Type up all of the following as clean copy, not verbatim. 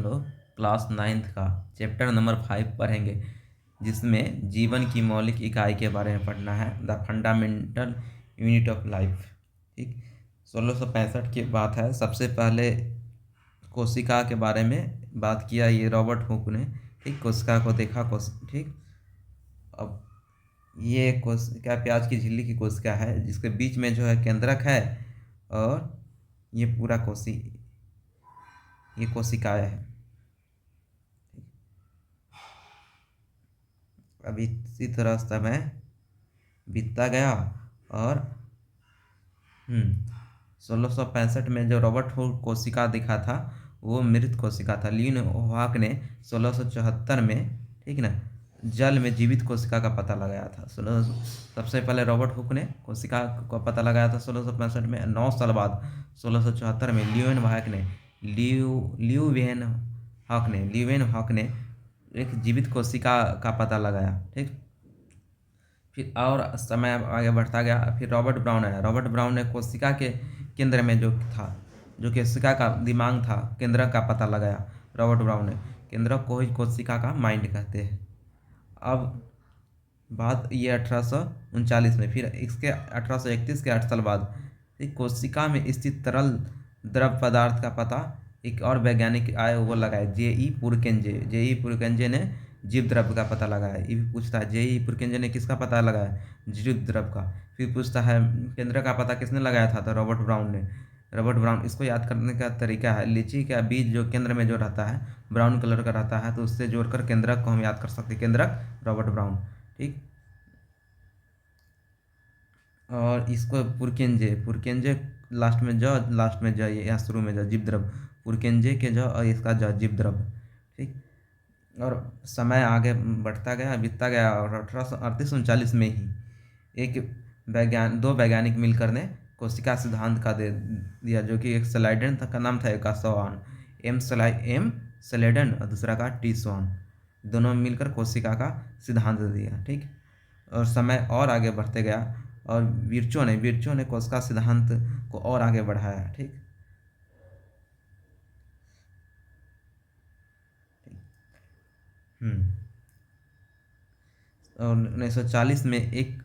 लोग class 9th का chapter number 5 पढ़ेंगे, जिसमें जीवन की मौलिक इकाई के बारे में पढ़ना है, the fundamental unit of life. ठीक, 1665 की बात है। सबसे पहले कोशिका के बारे में बात किया ये रॉबर्ट हुक ने। ठीक, कोशिका को देखा ठीक। अब ये कोशिका प्याज की झिल्ली की कोशिका है, जिसके बीच में जो है केंद्रक है, और ये पूरा ये कोशिकाएं है। अभी इसी तरह समय बीतता गया, और 1665 में जो रॉबर्ट हुक कोशिका दिखा था वो मृत कोशिका था। ल्यूनहॉक ने 1674 में, ठीक ना, जल में जीवित कोशिका का पता लगाया था। सबसे पहले रॉबर्ट हुक ने कोशिका का पता लगाया था 1665 में। 9 साल बाद 1674 में ल्यूवेनहॉक ने एक जीवित कोशिका का पता लगाया। ठीक, फिर और समय आगे बढ़ता गया। फिर रॉबर्ट ब्राउन आया। रॉबर्ट ब्राउन ने कोशिका के केंद्र में जो कोशिका का दिमाग था, केंद्र का पता लगाया। रॉबर्ट ब्राउन ने केंद्र को ही कोशिका का माइंड कहते हैं। अब बात ये 1839 में, फिर इसके 1831 के 8 साल बाद कोशिका में स्थित तरल द्रव पदार्थ का पता एक और वैज्ञानिक आए, वो लगाए जेई पुरकेंजे ने जीव द्रव का पता लगाया। ये भी पूछता है जेई पुरकेंजे ने किसका पता लगाया? जीव द्रव का। फिर पूछता है केंद्र का पता किसने लगाया था? तो रॉबर्ट ब्राउन ने। रॉबर्ट ब्राउन, इसको याद करने का तरीका है, लीची का बीज जो केंद्र में जो रहता है ब्राउन कलर का रहता है, तो उससे जोड़कर केंद्रक को हम याद कर सकते हैं। केंद्रक रॉबर्ट ब्राउन। ठीक, और इसको पुरकेंजे लास्ट में ज, या शुरू में ज, जीव द्रव। पुरकेंजे के ज और इसका ज, जीव द्रव। ठीक, और समय आगे बढ़ता गया, बीतता गया, और 1838-39 में ही दो वैज्ञानिक मिलकर ने कोशिका सिद्धांत का दे दिया, जो कि एक स्लाइडन का नाम था, एक का स्वान, एम स्लेडन, और दूसरा का टी स्वान। दोनों मिलकर कोशिका का सिद्धांत दिया। ठीक, और समय और आगे बढ़ते गया, और विर्चो ने कोशिका सिद्धांत को और आगे बढ़ाया। ठीक, और 1940 में एक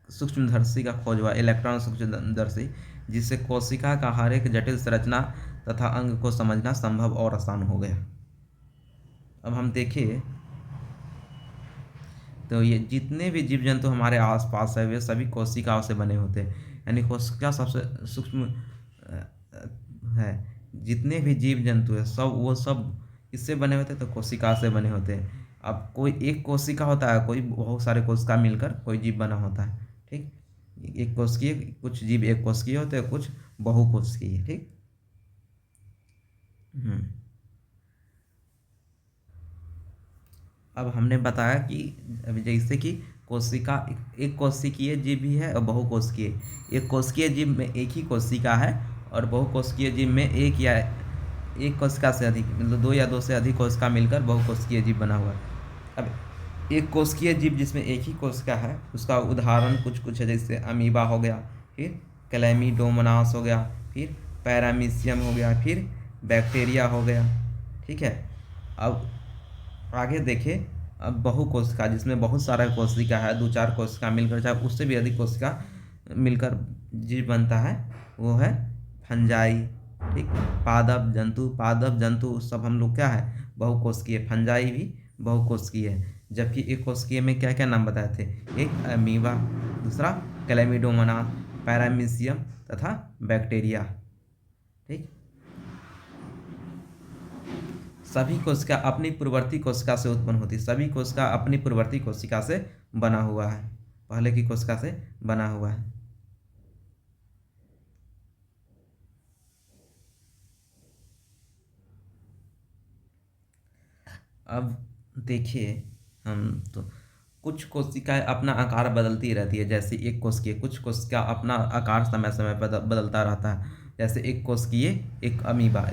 सूक्ष्मदर्शी का खोज हुआ, इलेक्ट्रॉन सूक्ष्मदर्शी, जिससे कोशिका का हर एक जटिल संरचना तथा अंग को समझना संभव और आसान हो गया। अब हम देखें तो ये जितने भी जीव जंतु हमारे आसपास है, वे सभी कोशिकाओं से बने होते हैं। यानी कोशिका सबसे सूक्ष्म है। जितने भी जीव जंतु है वो सब इससे बने होते हैं, तो कोशिका से बने होते हैं। अब कोई एक कोशिका होता है, कोई बहुत सारे कोशिका मिलकर कोई जीव बना होता है। ठीक, एक कोशिकीय, कुछ जीव एक कोशिकीय होते हैं, कुछ बहुकोशिकीय। ठीक, अब हमने बताया कि अभी जैसे कि कोशिका एक कोशिकीय जीव भी है और बहुकोशिकीय। एक कोशिकीय जीव में एक ही कोशिका है, और बहुकोशिकीय जीव में एक कोशिका से अधिक, मतलब 2 या 2 से अधिक कोशिका मिलकर बहुकोशिकीय जीव बना हुआ है। अब एक कोशिकीय जीव जिसमें एक ही कोशिका है, उसका उदाहरण कुछ है, जैसे अमीबा हो गया, फिर क्लैमिडोमोनास हो गया, फिर पैरामीशियम हो गया, फिर बैक्टीरिया हो गया। ठीक है, अब आगे देखें। अब बहुकोशिका, जिसमें बहुत सारा कोशिका है, 2-4 कोशिका मिलकर, चाहे उससे भी अधिक कोशिका मिलकर जीव बनता है, वो है फंजाई। ठीक, पादप जंतु सब हम लोग क्या है, बहुकोशिकीय। फंजाई भी बहुकोशिकीय है। जबकि एक कोशिकीय में क्या क्या नाम बताए थे? एक अमीबा, दूसरा क्लैमिडोमोनास, पैरामीशियम तथा बैक्टीरिया। ठीक, सभी कोशिका अपनी पूर्ववर्ती कोशिका से उत्पन्न होती है। सभी कोशिका अपनी पूर्ववर्ती कोशिका से बना हुआ है, पहले की कोशिका से बना हुआ है। अब देखिए, हम तो कुछ कोशिकाएं अपना आकार बदलती रहती है, जैसे एक कोशिकीय। कुछ कोशिका अपना आकार समय समय पर बदलता रहता है, जैसे एक कोशिकीय अमीबा।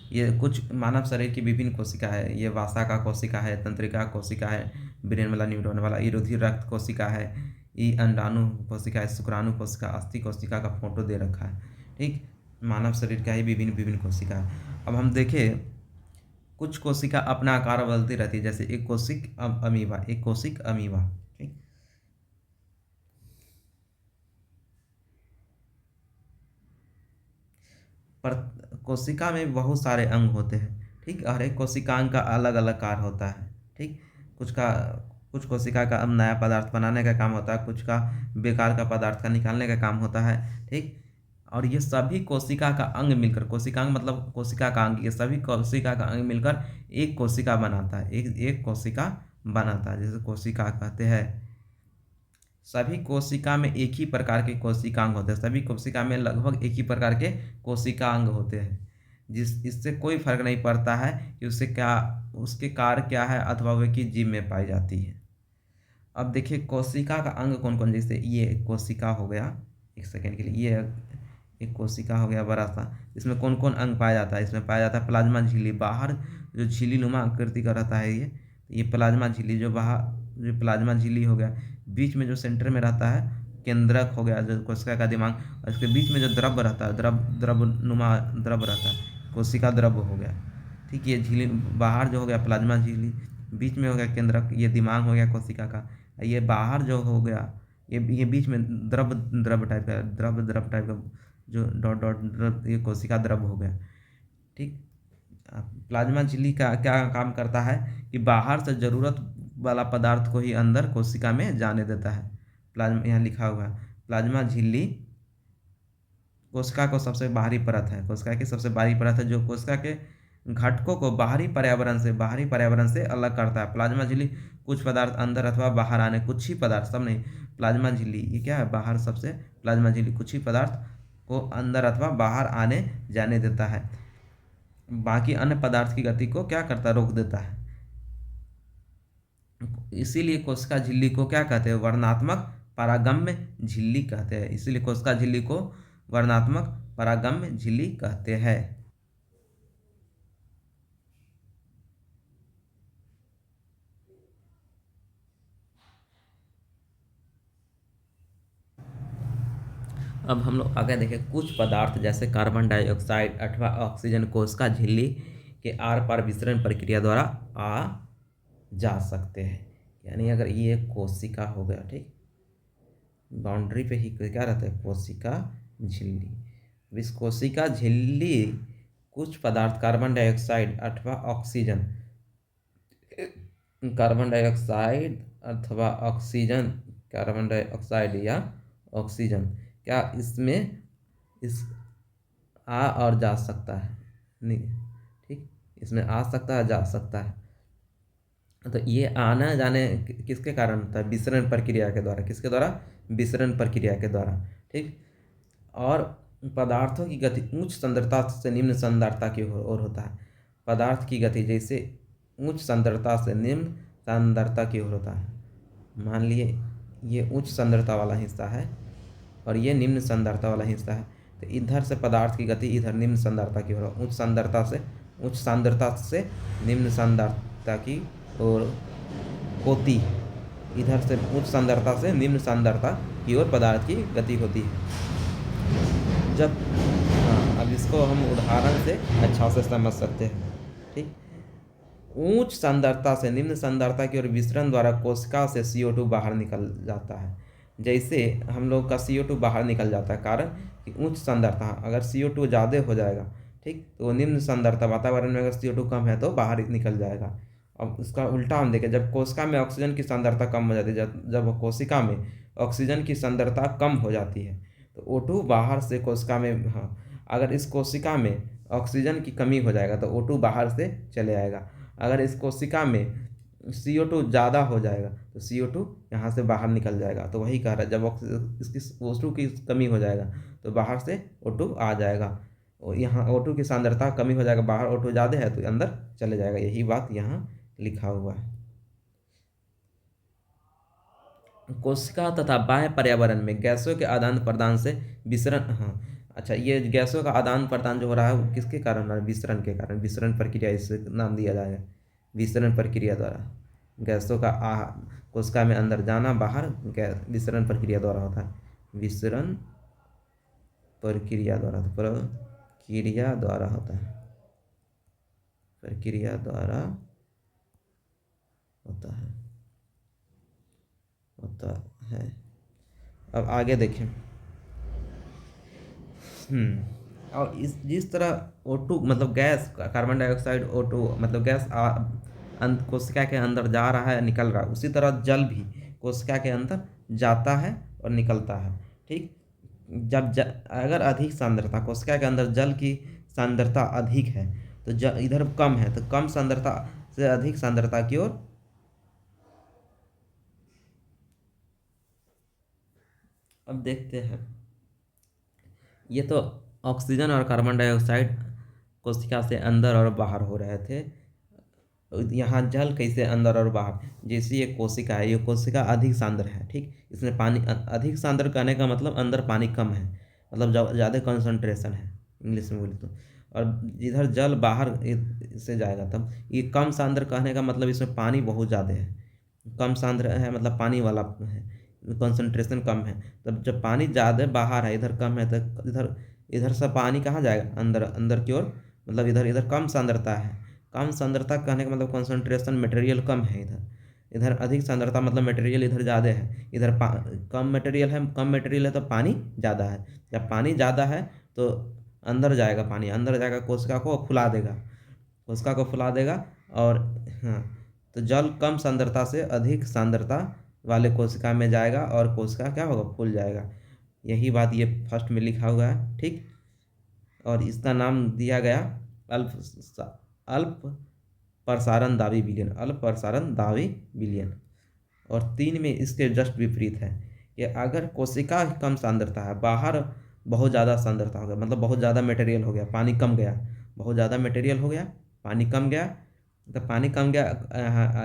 ये कुछ मानव शरीर की विभिन्न कोशिका है। ये वासा का कोशिका है, तंत्रिका कोशिका है, ब्रेन वाला, न्यूरॉन वाला, ये रुधिर रक्त कोशिका है, ये अंडाणु कोशिका है, शुक्राणु कोशिका, अस्थि कोशिका का फोटो दे रखा है। ठीक, मानव शरीर का ही विभिन्न विभिन्न कोशिका है। अब हम देखें कुछ कोशिका अपना आकार बदलती रहती है, जैसे एक कोशिक अमीबा, एक कोशिक अमीबा। ठीक। पर कोशिका में बहुत सारे अंग होते हैं। ठीक। हर एक कोशिकांग का अलग अलग कार्य होता है। ठीक। कुछ का कुछ कोशिका का अब नया पदार्थ बनाने का काम होता है, कुछ का बेकार का पदार्थ का निकालने का काम होता है। ठीक। और ये सभी कोशिका का अंग मिलकर, कोशिकांग मतलब कोशिका का अंग, ये सभी कोशिका का अंग मिलकर एक कोशिका बनाता है, एक एक कोशिका बनाता है, जैसे कोशिका कहते हैं। सभी कोशिका में एक ही प्रकार के कोशिकांग होते हैं, सभी कोशिका में लगभग एक ही प्रकार के कोशिकांग होते हैं, जिस इससे कोई फर्क नहीं पड़ता है कि उससे क्या, उसके कार्य क्या है अथवा वे किस जीव में पाई जाती है। अब देखिए कोशिका का अंग कौन कौन, जैसे ये कोशिका हो गया, एक सेकेंड के लिए, ये एक कोशिका हो गया बड़ा सा, इसमें कौन कौन अंग पाया जाता है, इसमें पाया जाता है प्लाज्मा झिल्ली, बाहर जो झिल्ली नुमा आकृति का रहता है ये प्लाज्मा झिल्ली, जो बाहर जो प्लाज्मा झिल्ली हो गया, बीच में जो सेंटर में रहता है केंद्रक हो गया जो कोशिका का दिमाग, और इसके बीच में जो द्रव रहता है, द्रव नुमा द्रव रहता है, कोशिका द्रव हो गया। ठीक। ये झिल्ली बाहर जो हो गया प्लाज्मा झिल्ली, बीच में हो गया केंद्रक, ये दिमाग हो गया कोशिका का, ये बाहर जो हो गया ये बीच में द्रव द्रव टाइप का, द्रव टाइप का जो डॉट डॉट द्रव, ये कोशिका द्रव हो गया। ठीक। प्लाज्मा झिल्ली का क्या काम करता है कि बाहर से जरूरत वाला पदार्थ को ही अंदर कोशिका में जाने देता है। प्लाज्मा यहाँ लिखा हुआ है, प्लाज्मा झिल्ली कोशिका को सबसे बाहरी परत है, कोशिका की सबसे बाहरी परत है, जो कोशिका के घटकों को बाहरी पर्यावरण से अलग करता है। प्लाज्मा झिल्ली कुछ पदार्थ अंदर अथवा बाहर आने, कुछ ही पदार्थ, सब नहीं, प्लाज्मा झिल्ली ये क्या है, बाहर सबसे, प्लाज्मा झिल्ली कुछ ही पदार्थ को अंदर अथवा बाहर आने जाने देता है, बाकी अन्य पदार्थ की गति को क्या करता है, रोक देता है। इसीलिए कोशिका झिल्ली को क्या कहते हैं, वर्णात्मक परागम्य झिल्ली कहते हैं, इसीलिए कोशिका झिल्ली को वर्णात्मक परागम्य झिल्ली कहते हैं। अब हम लोग आगे देखें, कुछ पदार्थ जैसे कार्बन डाइऑक्साइड अथवा ऑक्सीजन कोशिका झिल्ली के आर पार विसरण प्रक्रिया द्वारा आ जा सकते हैं। यानी अगर ये एक कोशिका हो गया, ठीक, बाउंड्री पे ही क्या रहता है, कोशिका झिल्ली। इस कोशिका झिल्ली कुछ पदार्थ कार्बन डाइऑक्साइड अथवा ऑक्सीजन, कार्बन डाइऑक्साइड अथवा ऑक्सीजन, कार्बन डाइऑक्साइड या ऑक्सीजन क्या इसमें इस आ और जा सकता है, नहीं, ठीक, इसमें आ सकता है, जा सकता है। तो ये आना जाने किसके कारण होता है, विसरण प्रक्रिया के द्वारा, किसके द्वारा, विसरण प्रक्रिया के द्वारा। ठीक। और पदार्थों की गति उच्च सांद्रता से निम्न सांद्रता की ओर होता है। पदार्थ की गति जैसे उच्च सांद्रता से निम्न सांद्रता की ओर होता है। मान लिए ये उच्च सांद्रता वाला हिस्सा है और ये निम्न सांद्रता वाला हिस्सा है, तो इधर से पदार्थ की गति इधर निम्न सांद्रता की ओर, उच्च सांद्रता से निम्न सांद्रता की ओर होती है। इधर से उच्च सांद्रता से निम्न सांद्रता की ओर पदार्थ की गति होती है। जब अब इसको हम उदाहरण से अच्छा से समझ सकते हैं। ठीक। उच्च सांद्रता से निम्न सांद्रता की ओर विसरण द्वारा कोशिका से CO2 बाहर निकल जाता है। जैसे हम लोग का CO2 बाहर निकल जाता है, कारण कि उच्च सांद्रता, अगर CO2 ज़्यादा हो जाएगा, ठीक, तो निम्न सांद्रता वातावरण में अगर CO2 कम है तो बाहर निकल जाएगा। अब उसका उल्टा हम देखें, जब कोशिका में ऑक्सीजन की सांद्रता कम हो जाती है, जब कोशिका में ऑक्सीजन की सांद्रता कम हो जाती है तो O2 बाहर से कोशिका में, हाँ, अगर इस कोशिका में ऑक्सीजन की कमी हो जाएगा तो O2 बाहर से चले आएगा। अगर इस कोशिका में CO2 ज़्यादा हो जाएगा तो CO2 यहाँ से बाहर निकल जाएगा। तो वही कह रहा है, जब इसकी O2 की कमी हो जाएगा तो बाहर से O2 आ जाएगा, और यहाँ O2 की सांद्रता कमी हो जाएगा, बाहर O2 ज़्यादा है तो अंदर चले जाएगा। यही बात यहाँ लिखा हुआ है। कोशिका तथा बाह्य पर्यावरण में गैसों के आदान प्रदान से विसरण, हाँ, अच्छा, ये गैसों का आदान प्रदान जो हो रहा है वो किसके कारण हो रहा है, विसरण के कारण, विसरण प्रक्रिया इसे नाम दिया जाएगा। विसरण प्रक्रिया द्वारा गैसों का कोशिका में अंदर जाना, बाहर विसरण प्रक्रिया द्वारा होता है। विसरण प्रक्रिया द्वारा होता है, प्रक्रिया द्वारा होता है होता है। अब आगे देखें। और इस जिस तरह O2 मतलब गैस, कार्बन डाइऑक्साइड O2 मतलब गैस कोशिका के अंदर जा रहा है, निकल रहा है, उसी तरह जल भी कोशिका के अंदर जाता है और निकलता है। ठीक, अगर अधिक सांद्रता, कोशिका के अंदर जल की सांद्रता अधिक है तो इधर कम है, तो कम सांद्रता से अधिक सांद्रता की ओर अब देखते हैं। ये तो ऑक्सीजन और कार्बन डाइऑक्साइड कोशिका से अंदर और बाहर हो रहे थे। यहाँ जल कैसे अंदर और बाहर, जैसे ये कोशिका है, ये कोशिका अधिक सांद्र है। ठीक, इसमें पानी अधिक सांद्र कहने का मतलब अंदर पानी कम है, मतलब ज़्यादा कंसंट्रेशन है इंग्लिश में बोले तो। और इधर जल बाहर से जाएगा तब ये कम सांद्र कहने का मतलब इसमें पानी बहुत ज़्यादा है। कम सांद्र है मतलब पानी वाला है, कंसंट्रेशन कम है। तब जब पानी ज़्यादा बाहर है, इधर कम है, तो इधर इधर से पानी कहाँ जाएगा, अंदर अंदर की ओर, मतलब इधर इधर कम सांद्रता है। कम सांद्रता कहने का मतलब कंसंट्रेशन मटेरियल कम है इधर। इधर अधिक सांद्रता मतलब मटेरियल इधर ज़्यादा है, इधर कम मटेरियल है। कम मटेरियल है तो पानी ज़्यादा है। जब पानी ज़्यादा है तो अंदर जाएगा, पानी अंदर जाएगा, कोशिका को फुला देगा, कोशिका को फुला देगा। और हाँ, तो जल कम सांद्रता से अधिक सांद्रता वाले कोशिका में जाएगा और कोशिका क्या होगा, फूल जाएगा। यही बात ये फर्स्ट में लिखा हुआ है। ठीक, और इसका नाम दिया गया अल्प अल्प प्रसारण दाबी विलयन, अल्प प्रसारण दाबी विलयन। और 3 में इसके जस्ट विपरीत है कि अगर कोशिका कम सांद्रता है, बाहर बहुत ज़्यादा सांद्रता हो गया, मतलब बहुत ज़्यादा मटेरियल हो गया, पानी कम गया, बहुत ज़्यादा मटेरियल हो गया, पानी कम गया, तो पानी कम गया।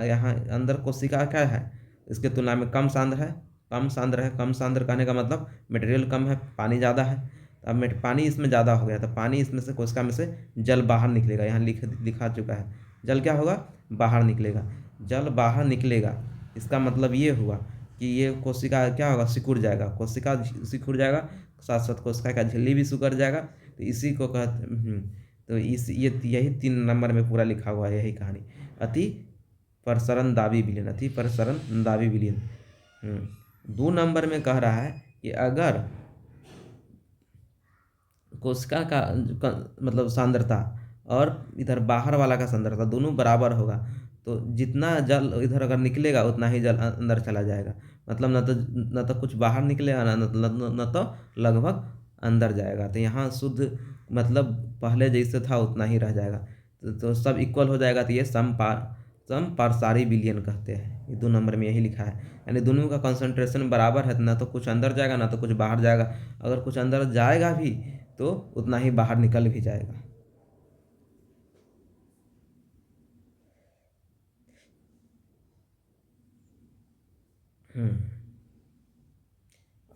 यहाँ अंदर कोशिका क्या है, इसके तुलना में कम सांद्र है, कम सांद्र है। कम सांद्र कहने का मतलब मटेरियल कम है, पानी ज़्यादा है। अब पानी इसमें ज़्यादा हो गया तो पानी इसमें से, कोशिका में से जल बाहर निकलेगा। यहाँ लिखा चुका है, जल क्या होगा, बाहर निकलेगा। जल बाहर निकलेगा, इसका मतलब ये हुआ कि ये कोशिका क्या होगा, सिकुड़ जाएगा, कोशिका सिकुड़ जाएगा, साथ साथ कोशिका का झिल्ली भी सिकुड़ जाएगा। तो इसी को कहते तो यही 3 नंबर में पूरा लिखा हुआ है यही कहानी, अति प्रसरण दाबी विलयन, अति प्रसरण दाबी विलयन। 2 नंबर में कह रहा है कि अगर कोशिका का मतलब सांद्रता और इधर बाहर वाला का सांद्रता दोनों बराबर होगा तो जितना जल इधर अगर निकलेगा उतना ही जल अंदर चला जाएगा। मतलब न तो कुछ बाहर निकलेगा, न तो लगभग अंदर जाएगा। तो यहाँ शुद्ध मतलब पहले जैसे था उतना ही रह जाएगा, तो सब इक्वल हो जाएगा। तो ये समपारसारी विलयन कहते हैं। ये 2 नंबर में यही लिखा है, यानी दोनों का कंसंट्रेशन बराबर है, ना तो कुछ अंदर जाएगा ना तो कुछ बाहर जाएगा। अगर कुछ अंदर जाएगा भी तो उतना ही बाहर निकल भी जाएगा।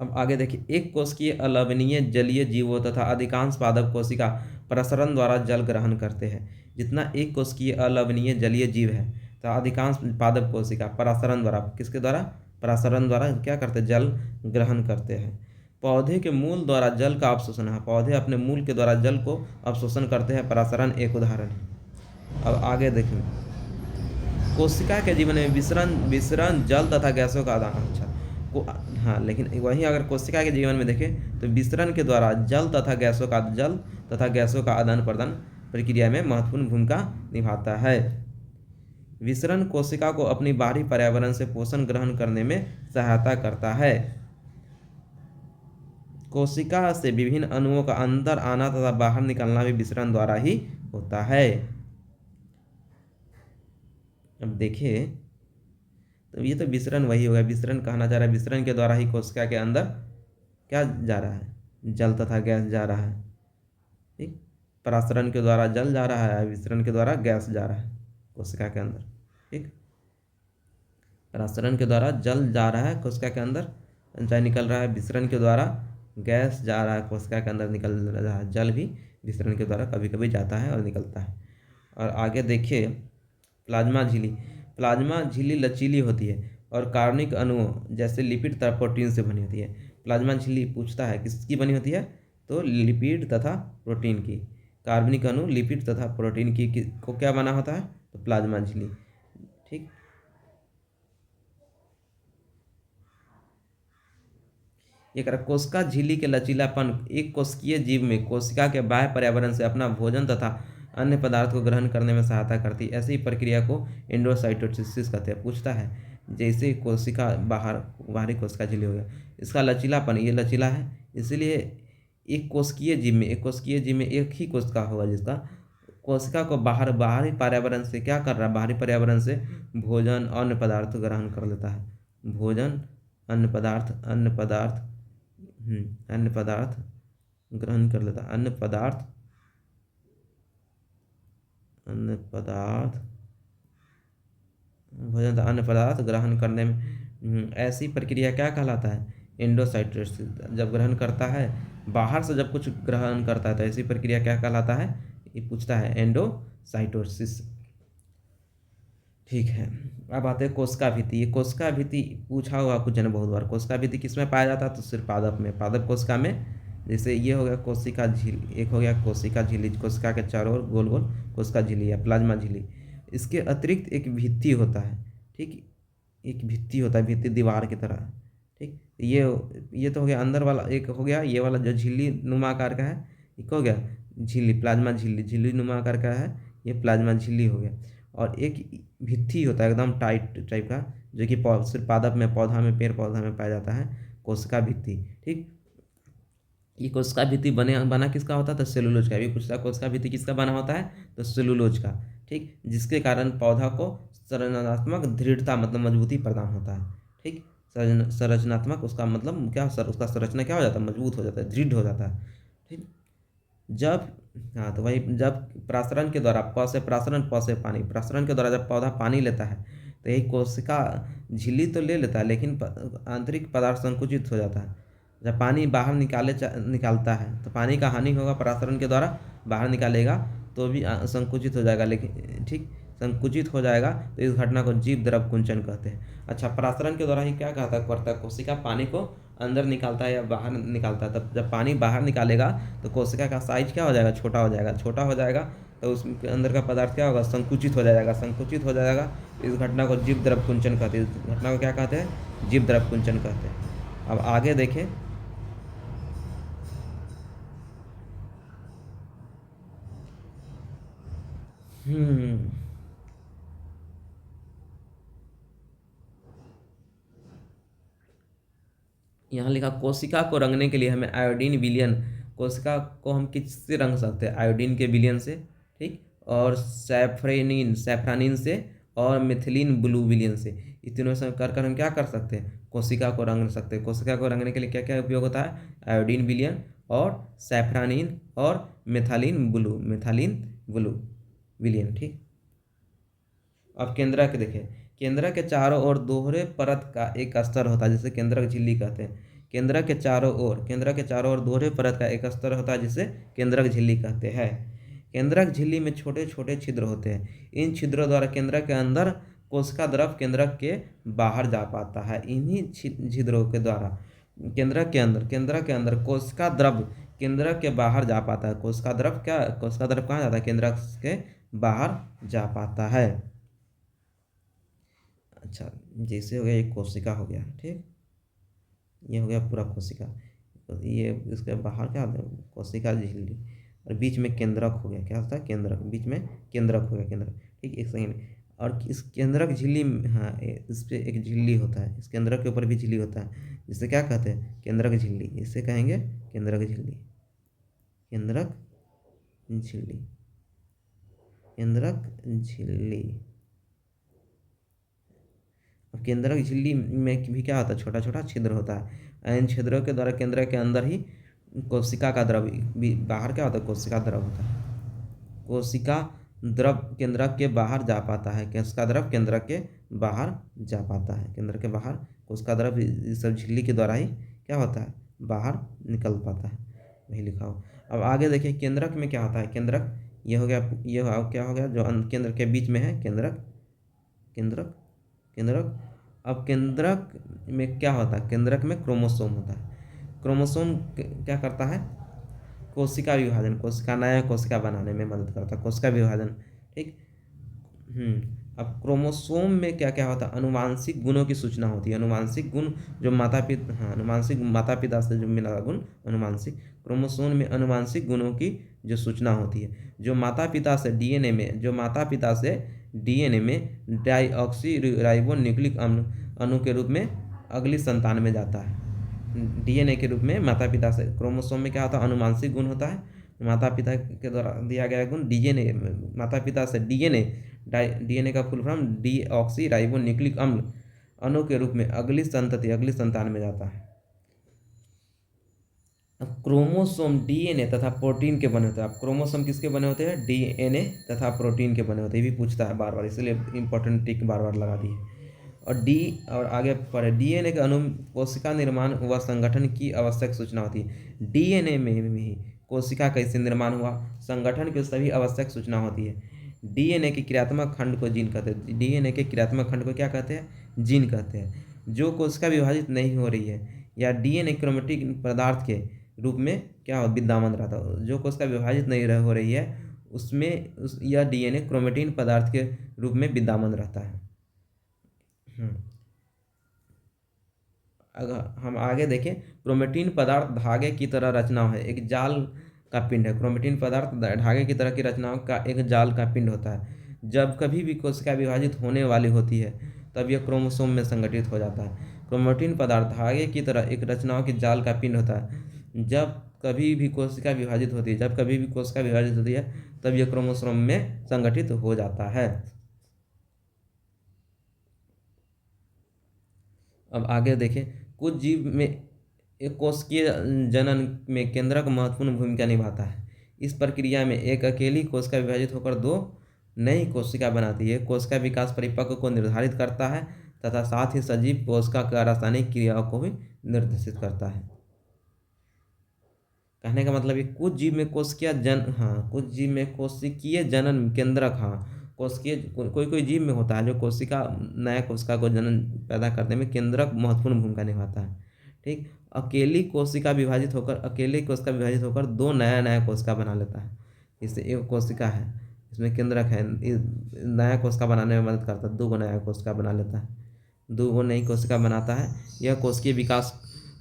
अब आगे देखिए, एक कोशिकीय अलवणीय जलीय जीवों तथा अधिकांश पादप कोशिका प्रसरण द्वारा जल ग्रहण करते हैं। जितना एक कोशिकीय अलवणीय जलीय जीव है तो अधिकांश पादप कोशिका प्रसरण द्वारा, किसके द्वारा, प्रसरण द्वारा क्या करते हैं, जल ग्रहण करते हैं। पौधे के मूल द्वारा जल का अवशोषण है, पौधे अपने मूल के द्वारा जल को अवशोषण करते हैं, प्रसरण एक उदाहरण है। अब आगे देखें, कोशिका के जीवन में विसरण विसरण जल तथा गैसों का आदान, अच्छा को हाँ, लेकिन वहीं अगर कोशिका के जीवन में देखें तो विसरण के द्वारा जल तथा गैसों का आदान प्रदान प्रक्रिया में महत्वपूर्ण भूमिका निभाता है। विसरण कोशिका को अपनी बाहरी पर्यावरण से पोषण ग्रहण करने में सहायता करता है। कोशिका से विभिन्न अणुओं का अंदर आना तथा बाहर निकलना भी विसरण द्वारा ही होता है। अब देखिए, तो ये तो विसरण वही होगा, विसरण कहना चाह रहा है विसरण के द्वारा ही कोशिका के अंदर क्या जा रहा है, जल तथा गैस जा रहा है। ठीक, परासरण के द्वारा जल जा रहा है, विसरण के द्वारा गैस जा रहा है कोशिका के अंदर। ठीक, परासरण के द्वारा जल जा रहा है कोशिका के अंदर, चाहे निकल रहा है, विसरण के द्वारा गैस जा रहा है कोशिका के अंदर, निकल रहा है। जल भी विसरण के द्वारा कभी कभी जाता है और निकलता है। और आगे देखिए, प्लाज्मा झिल्ली। प्लाज्मा झिल्ली लचीली होती है और कार्बनिक अणुओं जैसे लिपिड तथा प्रोटीन से बनी होती है। प्लाज्मा झिल्ली पूछता है किसकी बनी होती है, तो लिपिड तथा प्रोटीन की। कार्बनिक अणु, लिपिड तथा प्रोटीन को क्या बना होता है, तो प्लाज्मा झिल्ली। ठीक, एक कोशिका झिल्ली के लचीलापन एक कोशिकीय जीव में कोशिका के बाह्य पर्यावरण से अपना भोजन तथा अन्य पदार्थ को ग्रहण करने में सहायता करती है। ऐसी प्रक्रिया को एंडोसाइटोसिस कहते हैं। पूछता है जैसे कोशिका बाहरी कोशिका झिल्ली हो गया, इसका लचीलापन, ये लचीला है, इसीलिए एक कोशिकीय जीव में एक ही कोशिका होगा जिसका कोशिका को बाहरी पर्यावरण से क्या कर रहा है, बाहरी पर्यावरण से भोजन अन्य पदार्थ ग्रहण कर लेता है। भोजन अन्य पदार्थ अन्य पदार्थ ग्रहण कर लेता है। अन्य पदार्थ भोजन अन्य पदार्थ ग्रहण करने में ऐसी प्रक्रिया क्या कहलाता है, एंडोसाइटोसिस। जब ग्रहण करता है, बाहर से जब कुछ ग्रहण करता है तो ऐसी प्रक्रिया क्या कहलाता है, ये पूछता है, एंडोसाइटोसिस। ठीक है, अब आते हैं कोशिका भित्ति। ये कोशिका भित्ति पूछा हुआ कुछ है बहुत बार। कोशिका भित्ति किसमें पाया जाता है, तो सिर्फ पादप में, पादप कोशिका में। जैसे ये हो गया कोशिका झिल्ली, एक हो गया कोशिका झिल्ली, कोशिका के चारों ओर गोल गोल कोशिका झिल्ली या प्लाज्मा झिल्ली। इसके अतिरिक्त एक भित्ति होता है। ठीक, एक भित्ति होता है, भित्ति दीवार की तरह। ठीक, ये तो हो गया अंदर वाला। एक हो गया ये वाला जो झिल्ली नुमा आकार का है, एक हो गया झिल्ली, प्लाज्मा झिल्ली, झिल्ली नुमा आकार का है, ये प्लाज्मा झिल्ली हो गया। और एक भित्ति होता है एकदम टाइट टाइप का, जो कि सिर्फ पादप में, पौधा में, पेड़ पौधा में पाया जाता है, कोशिका भित्ति। ठीक, ये कोशिका भित्ति बना किसका होता है, तो सेलुलोज का। भी पूछता कोशिका भित्ति किसका बना होता है, तो सेलुलोज का। ठीक, जिसके कारण पौधा को संरचनात्मक दृढ़ता मतलब मजबूती प्रदान होता है। ठीक, संरचनात्मक उसका मतलब क्या, उसका संरचना क्या हो जाता है, मजबूत हो जाता है, दृढ़ हो जाता है। ठीक, जब हाँ तो वही जब प्रासरण के द्वारा प से पानी, प्रासरण के द्वारा जब पौधा पानी लेता है तो यही कोशिका झिल्ली तो ले लेता है, लेकिन आंतरिक पदार्थ संकुचित हो जाता है। जब पानी बाहर निकालता है तो पानी का हानि होगा, प्रासरण के द्वारा बाहर निकालेगा तो भी संकुचित हो जाएगा। लेकिन ठीक, संकुचित हो जाएगा तो इस घटना को जीव द्रव कुंचन कहते हैं। अच्छा, प्रासरण के द्वारा ही क्या करता है, कोशिका पानी को अंदर निकालता है या बाहर निकालता है। तब जब पानी बाहर निकालेगा तो कोशिका का साइज क्या हो जाएगा, छोटा हो जाएगा तो उसके अंदर का पदार्थ क्या होगा, संकुचित हो जाएगा। इस घटना को जीव द्रव कुंचन कहते हैं। इस घटना को क्या कहते हैं, जीव द्रव कुंचन कहते हैं। अब आगे देखें, यहाँ लिखा कोशिका को रंगने के लिए हमें आयोडीन विलयन, कोशिका को हम किससे रंग सकते हैं, आयोडीन के विलयन से। ठीक, और सैफ्रानिन से और मिथिलीन ब्लू विलयन से। इन तीनों से कर हम क्या कर सकते हैं, कोशिका को रंग सकते हैं। कोशिका को रंगने के लिए क्या क्या उपयोग होता है, आयोडीन विलयन और सैफ्रानिन और मिथालिन ब्लू विलयन। ठीक, अब केंद्रक देखें, केंद्रक के चारों ओर दोहरे परत का एक स्तर होता है जिसे केंद्रक झिल्ली कहते हैं। केंद्रक के चारों ओर दोहरे परत का एक स्तर होता है जिसे केंद्रक झिल्ली कहते हैं। केंद्रक झिल्ली में छोटे छोटे छिद्र होते हैं। इन छिद्रों द्वारा केंद्रक के अंदर कोशिका द्रव केंद्रक के बाहर जा पाता है। इन्हीं छिद्रों के द्वारा केंद्रक के अंदर कोशिका द्रव केंद्रक के बाहर जा पाता है। कोशिका द्रव कहाँ जाता है, केंद्रक के बाहर जा पाता है। अच्छा, जैसे हो गया एक कोशिका हो गया। ठीक, ये हो गया पूरा कोशिका। तो ये इसके बाहर क्या होता है, कोशिका झिल्ली, और बीच में केंद्रक हो गया। क्या होता है, केंद्रक, बीच में केंद्रक हो गया, केंद्रक। ठीक, एक सेकेंड। और इस केंद्रक झिल्ली, हाँ इस पर एक झिल्ली होता है, इस केंद्रक के ऊपर भी झिल्ली होता है, जिसे क्या कहते हैं, केंद्रक झिल्ली। इसे कहेंगे केंद्रक झिल्ली, केंद्रक झिल्ली, केंद्रक झिल्ली। केंद्रक झिल्ली में भी क्या होता है, छोटा छोटा छिद्र होता है। इन छिद्रों के द्वारा केंद्रक के अंदर ही कोशिका का द्रव भी बाहर क्या होता है, कोशिका द्रव होता है। कोशिका द्रव केंद्रक के बाहर जा पाता है, कोशिका द्रव केंद्रक के बाहर जा पाता है, केंद्र के बाहर कोशिका द्रव इस सब झिल्ली के द्वारा ही क्या होता है, बाहर निकल पाता है। वही लिखा हो। अब आगे देखिए केंद्रक में क्या होता है, केंद्रक ये हो गया, ये क्या हो गया, जो केंद्र के बीच में है, केंद्रक। अब केंद्रक में क्या होता है, केंद्रक में क्रोमोसोम होता है। क्रोमोसोम क्या करता है, कोशिका विभाजन, कोशिका नया कोशिका बनाने में मदद करता है, कोशिका विभाजन। ठीक। अब क्रोमोसोम में क्या क्या होता है, अनुवांशिक गुणों की सूचना होती है। अनुवांशिक गुण जो अनुवांशिक माता पिता से जो मिला गुण, अनुवांशिक। क्रोमोसोम में अनुवांशिक गुणों की जो सूचना होती है, जो माता पिता से डीएनए में, जो माता पिता से डीएनए में डाईऑक्सी राइबो न्यूक्लिक अणु के रूप में अगली संतान में जाता है। डीएनए के रूप में माता पिता से, क्रोमोसोम में क्या होता है, अनुवांशिक गुण होता है, माता पिता के द्वारा दिया गया गुण। डीएनए, माता पिता से डीएनए, डीएनए का full form deoxy ribo nucleic अणु के रूप में अगली संतति, अगली संतान में जाता है। अब क्रोमोसोम डीएनए तथा प्रोटीन के बने होते हैं। अब क्रोमोसोम किसके बने होते हैं, डीएनए तथा प्रोटीन के बने होते हैं। ये भी पूछता है बार बार, इसलिए इंपॉर्टेंट टिक बार बार लगा दी है। और आगे पढ़े, डीएनए के अणु कोशिका निर्माण व संगठन की आवश्यक सूचना होती है। डीएनए में ही कोशिका कैसे निर्माण हुआ, संगठन की सभी आवश्यक सूचना होती है। डीएनए के क्रियात्मक खंड को जीन कहते हैं। डीएनए के क्रियात्मक खंड को क्या कहते हैं, जीन कहते हैं। जो कोशिका विभाजित नहीं हो रही है या डीएनए क्रोमेटिक पदार्थ के रूप में क्या विद्यमान रहता है, जो कोशिका विभाजित नहीं हो रही है उसमें यह डीएनए क्रोमेटिन पदार्थ के रूप में विद्यमान रहता है। अगर हम आगे देखें, क्रोमेटिन पदार्थ धागे की तरह रचना है, एक जाल का पिंड है। क्रोमेटिन पदार्थ धागे की तरह की रचनाओं का एक जाल का पिंड होता है। जब कभी भी कोशिका विभाजित होने वाली होती है तब यह क्रोमोसोम में संगठित हो जाता है। क्रोमेटिन पदार्थ धागे की तरह एक रचनाओं के जाल का पिंड होता है। जब कभी भी कोशिका विभाजित होती है, जब कभी भी कोशिका विभाजित होती है तब यह क्रोमोसोम में संगठित हो जाता है। अब आगे देखें, कुछ जीव में एक कोशिकीय जनन में केंद्रक महत्वपूर्ण भूमिका निभाता है। इस प्रक्रिया में एक अकेली कोशिका विभाजित होकर दो नई कोशिका बनाती है। कोशिका विकास परिपक्व को निर्धारित करता है तथा साथ ही सजीव कोशिका का रासायनिक क्रियाओं को भी निर्देशित करता है। कहने का मतलब ये कुछ जीव में कुछ जीव में कोशिकीय जनन केंद्रक, कोशिकीय कोई जीव में होता है जो कोशिका, नया कोशिका को जनन पैदा करने में केंद्रक महत्वपूर्ण भूमिका निभाता है। ठीक। अकेली कोशिका विभाजित होकर दो नया कोशिका बना लेता है। इससे एक कोशिका है, इसमें केंद्रक है, नया कोशिका बनाने में मदद करता है, दो गो नया कोशिका बना लेता है, दो गो नई कोशिका बनाता है। यह कोशिकीय विकास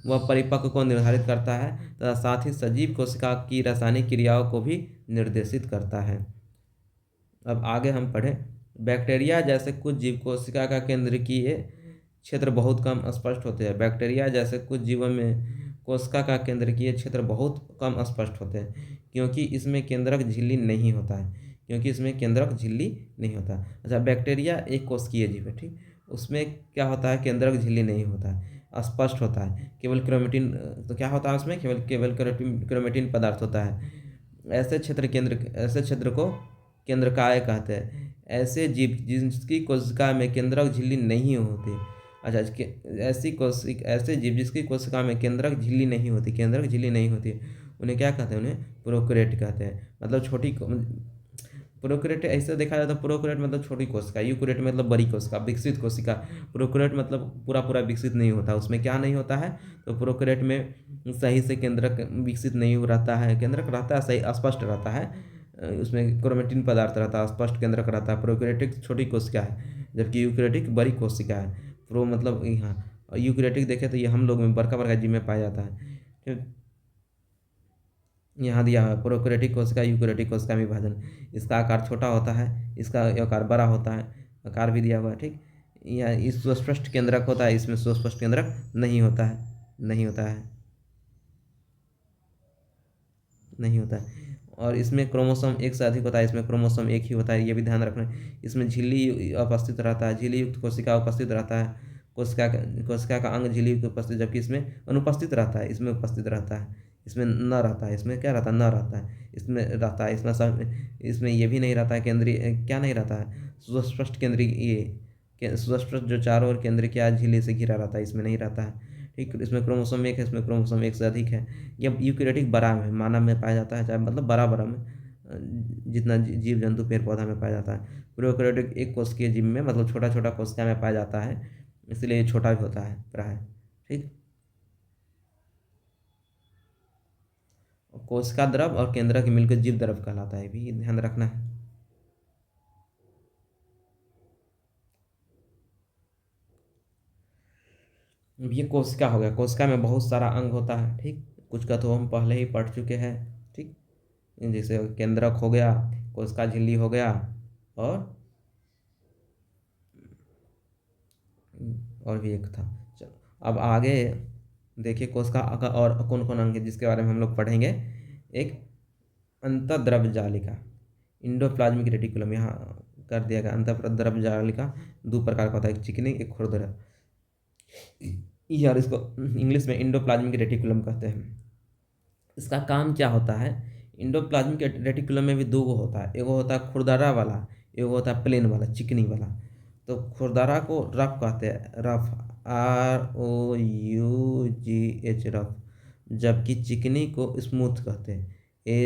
व परिपक्व को निर्धारित करता है तथा साथ ही सजीव कोशिका की रासायनिक क्रियाओं को भी निर्देशित करता है। अब आगे हम पढ़ें, बैक्टीरिया जैसे कुछ जीव कोशिका का केंद्रकीय क्षेत्र बहुत कम स्पष्ट होते हैं। बैक्टीरिया जैसे कुछ जीवों में कोशिका का केंद्रकीय क्षेत्र बहुत कम स्पष्ट होते हैं क्योंकि इसमें केंद्रक झिल्ली नहीं होता है। अच्छा, बैक्टीरिया एक कोशिकीय जीव है। ठीक। उसमें क्या होता है, केंद्रक झिल्ली नहीं होता है, स्पष्ट होता है, केवल क्रोमेटिन। तो क्या होता है उसमें, केवल क्रोमेटिन पदार्थ होता है। ऐसे क्षेत्र को केंद्रकाय कहते हैं। ऐसे जीव जिसकी कोशिका में केंद्रक झिल्ली नहीं होती, ऐसे जीव जिसकी कोशिका में केंद्रक झिल्ली नहीं होती, उन्हें क्या कहते हैं, उन्हें प्रोकैरियोट कहते हैं। मतलब छोटी प्रोकैरियोट ऐसे देखा जाता है, प्रोकैरियोट मतलब छोटी कोशिका, यूकैरियोट मतलब बड़ी कोशिका, विकसित कोशिका। प्रोकैरियोट मतलब पूरा विकसित नहीं होता, उसमें क्या नहीं होता है, तो प्रोकैरियोट में सही से केंद्रक विकसित नहीं रहता है, केंद्रक रहता है सही स्पष्ट रहता है, उसमें क्रोमेटिन पदार्थ रहता है, स्पष्ट केंद्रक रहता है। प्रोकैरियोटिक छोटी कोशिका है जबकि यूकैरियोटिक बड़ी कोशिका है। प्रो मतलब यहाँ यूकैरियोटिक देखें तो ये हम लोग में बड़का जीव में पाया जाता है। यहाँ दिया है प्रोकैरियोटिक कोशिका, यूकैरियोटिक कोशिका में विभाजन। इसका आकार छोटा होता है, इसका आकार बड़ा होता है, आकार भी दिया हुआ है। ठीक। यहाँ इस सुस्पष्ट केंद्रक होता है, इसमें सुस्पष्ट केंद्रक नहीं होता है। और इसमें क्रोमोसोम एक से अधिक होता है, इसमें क्रोमोसोम एक ही होता है, ये भी ध्यान रखना। इसमें झिल्ली उपस्थित रहता है, झिल्ली युक्त कोशिका उपस्थित रहता है। कोशिका का अंग झिल्ली युक्त उपस्थित, जबकि इसमें अनुपस्थित रहता है, इसमें उपस्थित रहता है, इसमें न रहता है। इसमें क्या रहता है, न रहता है, इसमें रहता है। इसमें ये भी नहीं रहता है, केंद्रीय क्या नहीं रहता है, सुस्पष्ट केंद्रीय, सुस्पष्ट जो चारों ओर केंद्र क्या झिल्ली से घिरा रहता है, इसमें नहीं रहता है। ठीक। इसमें क्रोमोसोम एक है, इसमें क्रोमोसोम एक से अधिक है। यह यूकैरियोटिक बड़ा में, मानव में पाया जाता है, चाहे मतलब बड़ा में, जितना जीव जंतु पेड़ पौधा में पाया जाता है। प्रोकैरियोटिक एक कोशिकीय जीव में मतलब छोटा कोशिका में पाया जाता है, इसलिए ये छोटा भी होता है प्राय। ठीक। कोशिका द्रव और केंद्रक मिलकर जीव द्रव कहलाता है, भी ध्यान रखना है। ये कोशिका हो गया। कोशिका में बहुत सारा अंग होता है, ठीक। कुछ का तो हम पहले ही पढ़ चुके हैं, ठीक। जैसे केंद्रक हो गया, कोशिका झिल्ली हो गया, और भी एक था। चलो अब आगे देखिए कोशिका का और कौन कौन अंग है जिसके बारे में हम लोग पढ़ेंगे। एक अंतःद्रव जालिका, इंडोप्लाज्मिक रेटिकुलम, यहाँ कर दिया गया। अंतःद्रव जालिका दो प्रकार का होता है, एक चिकनी एक खुरदरा, यार इसको इंग्लिश में इंडोप्लाज्मिक रेटिकुलम कहते हैं। इसका काम क्या होता है? इंडोप्लाज्मिक रेटिकुलम में भी दो गो होता है, एक होता है खुरदरा वाला, एक होता है प्लेन वाला, चिकनी वाला। तो खुरदरा को रफ कहते हैं, रफ, ROUGH, रफ। जबकि चिकनी को स्मूथ कहते हैं,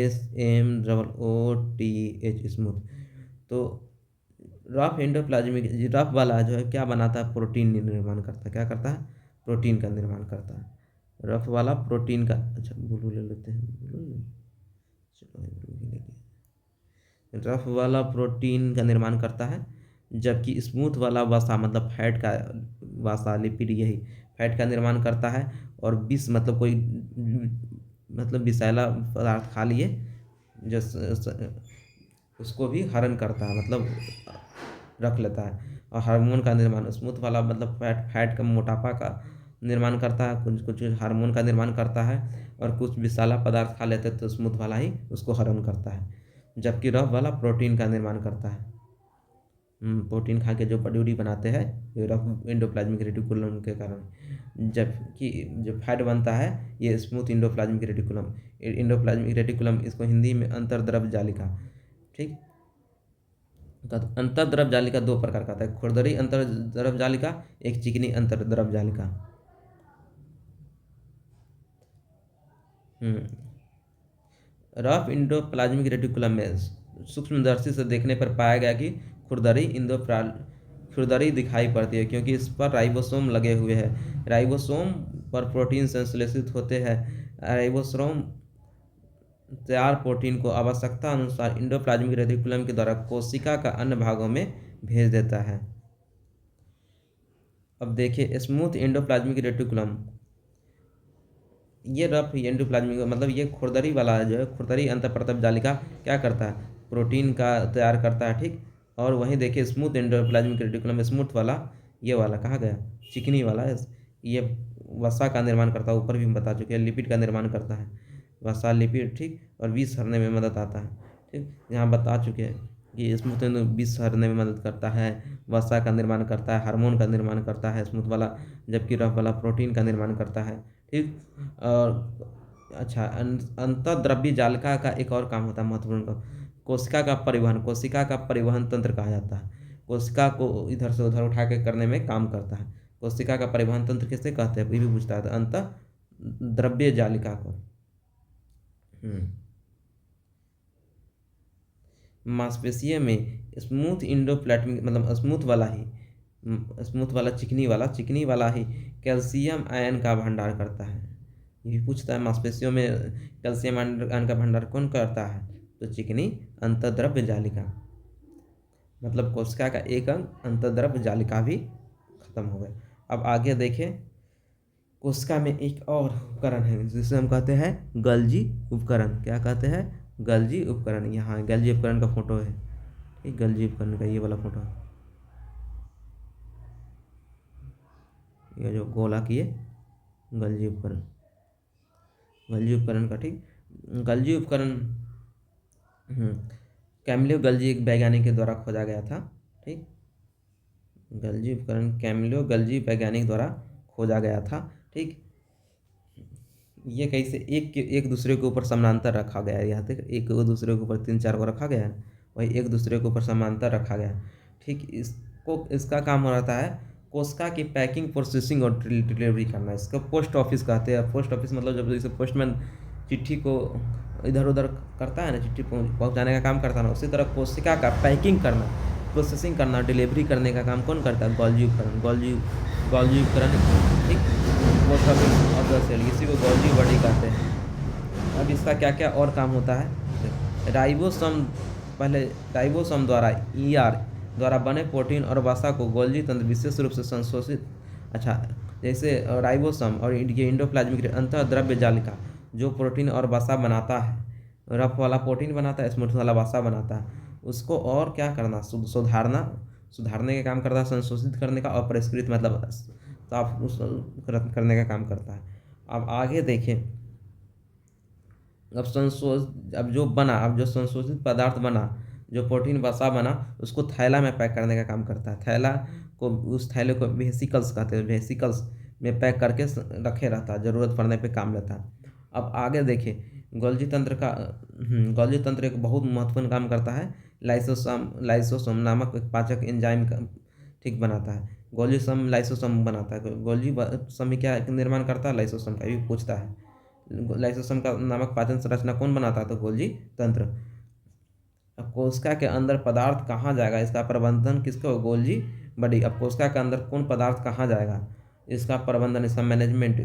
SMOOTH, स्मूथ। तो रफ एंडोप्लाज्मिक, रफ वाला जो है क्या बनाता है? प्रोटीन निर्माण करता है। क्या करता है? प्रोटीन का निर्माण करता है। रफ वाला प्रोटीन का, अच्छा ब्लू ले लेते हैं, चलो ब्लू ही लेते हैं। रफ वाला प्रोटीन का निर्माण करता है, जबकि स्मूथ वाला वसा मतलब फैट का, वसा लिपिड, यही फैट का निर्माण करता है। और विष मतलब कोई मतलब विषैला पदार्थ खा लिए जो उसको भी हरण करता है, मतलब रख लेता है। और हार्मोन का निर्माण, स्मूथ वाला मतलब फैट का, मोटापा का निर्माण करता है, कुछ कुछ हार्मोन का निर्माण करता है। और कुछ विषैला पदार्थ खा लेते हैं तो स्मूथ वाला ही उसको हरण करता है। जबकि रफ वाला प्रोटीन का निर्माण करता है। प्रोटीन खा के जो बॉडी बनाते हैं ये रफ एंडोप्लाज्मिक रेटिकुलम के कारण। जबकि जो फैट बनता है ये smooth endoplasmic reticulum. Endoplasmic reticulum, इसको हिंदी में अंतर्द्रव जालिका, ठीक। अंतर्द्रव जालिका दो प्रकार का होता है, खुरदरी अंतर्द्रव जालिका, एक चिकनी अंतर्द्रव जालिका। रफ इंडोप्लाज्मिक रेटिकुलम में सूक्ष्मदर्शी से देखने पर पाया गया कि खुरदरी दिखाई पड़ती है, क्योंकि इस पर राइबोसोम लगे हुए हैं। राइबोसोम पर प्रोटीन संश्लेषित होते हैं। राइबोसोम तैयार प्रोटीन को आवश्यकता अनुसार इंडोप्लाज्मिक रेटिकुलम के द्वारा कोशिका का अन्य भागों में भेज देता है। अब देखिए स्मूथ एंडोप्लाज्मिक रेटिकुलम, ये रफ एंडोप्लाज्मिक मतलब ये खुरदरी वाला जो है, खुरदरी अंतःप्रतव जालिका क्या करता है? प्रोटीन का तैयार करता है, ठीक। और वहीं देखिए स्मूथ एंडोप्लाज्मिक रेटिकुलम, स्मूथ वाला, ये वाला कहाँ गया? चिकनी वाला है। ये वसा का निर्माण करता है, ऊपर भी हम बता चुके हैं, लिपिड का निर्माण करता है, वसा लिपिड, ठीक। और विष हरने में मदद आता है, ठीक। यहाँ बता चुके हैं कि स्मूथ विष हरने में मदद करता है, वसा का निर्माण करता है, हार्मोन का निर्माण करता है स्मूथ वाला। जबकि रफ वाला प्रोटीन का निर्माण करता है, ठीक। और अच्छा, अंतःद्रव्य जालिका का एक और काम होता है महत्वपूर्ण का, कोशिका का परिवहन। कोशिका का परिवहन तंत्र कहा जाता है। कोशिका को इधर से उधर उठा के करने में काम करता है। कोशिका का परिवहन तंत्र किसे कहते हैं? ये भी पूछता है, अंतःद्रव्य जालिका को। मांसपेशियों में स्मूथ इंडोप्लाज्मिक मतलब स्मूथ वाला ही, स्मूथ वाला चिकनी वाला ही कैल्शियम आयन का भंडार करता है। ये भी पूछता है मांसपेशियों में कैल्शियम आयन का भंडार कौन करता है? तो चिकनी अंतःद्रव्य जालिका। मतलब कोशिका का एक अंग अंतःद्रव्य जालिका भी खत्म हो गया। अब आगे देखें, कोशिका में एक और उपकरण है जिसे हम कहते हैं गल्जी उपकरण। क्या कहते हैं? गल्जी उपकरण। यहाँ गल्जी उपकरण का फोटो है, एक गल्जी उपकरण का ये वाला फोटो है, ये जो गोला किए गल्जी उपकरण, गल्जी उपकरण का, ठीक। गल्जी उपकरण कैमिलो गल्जी एक वैज्ञानिक के द्वारा खोजा गया था, ठीक। गल्जी उपकरण कैमिलो गल्जी वैज्ञानिक द्वारा खोजा गया था, ठीक। ये कैसे एक दूसरे के ऊपर समानांतर रखा गया है, यहाँ तक एक दूसरे के ऊपर 3-4 को रखा गया है, वही एक दूसरे के ऊपर समानांतर रखा गया है, ठीक। इसका काम हो रहता है कोशिका की पैकिंग, प्रोसेसिंग और डिलीवरी करना। इसको पोस्ट ऑफिस कहते हैं। पोस्ट ऑफिस मतलब जब जैसे पोस्टमैन चिट्ठी को इधर उधर करता है ना, चिट्ठी पहुँचाने का काम करता है ना, उसी तरह कोशिका का पैकिंग करना, प्रोसेसिंग करना, डिलीवरी करने का काम कौन करता है? गॉल्जी उपकरण। गॉल्जी उपकरण, ठीक। Post office of the cell, इसी को गॉल्जी बॉडी कहते हैं। अब इसका क्या क्या और काम होता है। राइबोसोम, पहले राइबोसोम द्वारा द्वारा बने प्रोटीन और वसा को गोल्जी तंत्र विशेष रूप से संशोधित, अच्छा, जैसे राइबोसोम और ये इंडोप्लाज्मिक अंतःद्रव्य जालिका जो प्रोटीन और वसा बनाता है, रफ वाला प्रोटीन बनाता है, स्मूथ वाला वसा बनाता है, उसको और क्या करना, सुधारने का काम करता है, संशोधित करने का, और परिष्कृत मतलब साफ करने का काम करता है। अब आगे देखें, अब जो संशोधित पदार्थ बना, जो प्रोटीन वसा बना, उसको थैला में पैक करने का काम करता है। उस थैले को वेसिकल्स कहते हैं, वेसिकल्स में पैक करके रखे रहता है, ज़रूरत पड़ने पे काम लेता है। अब आगे देखिए, गोल्जी तंत्र एक बहुत महत्वपूर्ण काम करता है। लाइसोसोम नामक एक पाचक एंजाइम का ठीक बनाता है। गोल्जी लाइसोसोम बनाता है। गोल्जी सम क्या निर्माण करता है, लाइसोसोम का भी पूछता है। लाइसोसोम का नामक पाचन संरचना कौन बनाता है, तो गोल्जी तंत्र। अब कोशिका के अंदर पदार्थ कहाँ जाएगा, इसका प्रबंधन किसको, गोल्जी बॉडी। अब कोशिका के अंदर कौन पदार्थ कहाँ जाएगा, इसका प्रबंधन, इसका मैनेजमेंट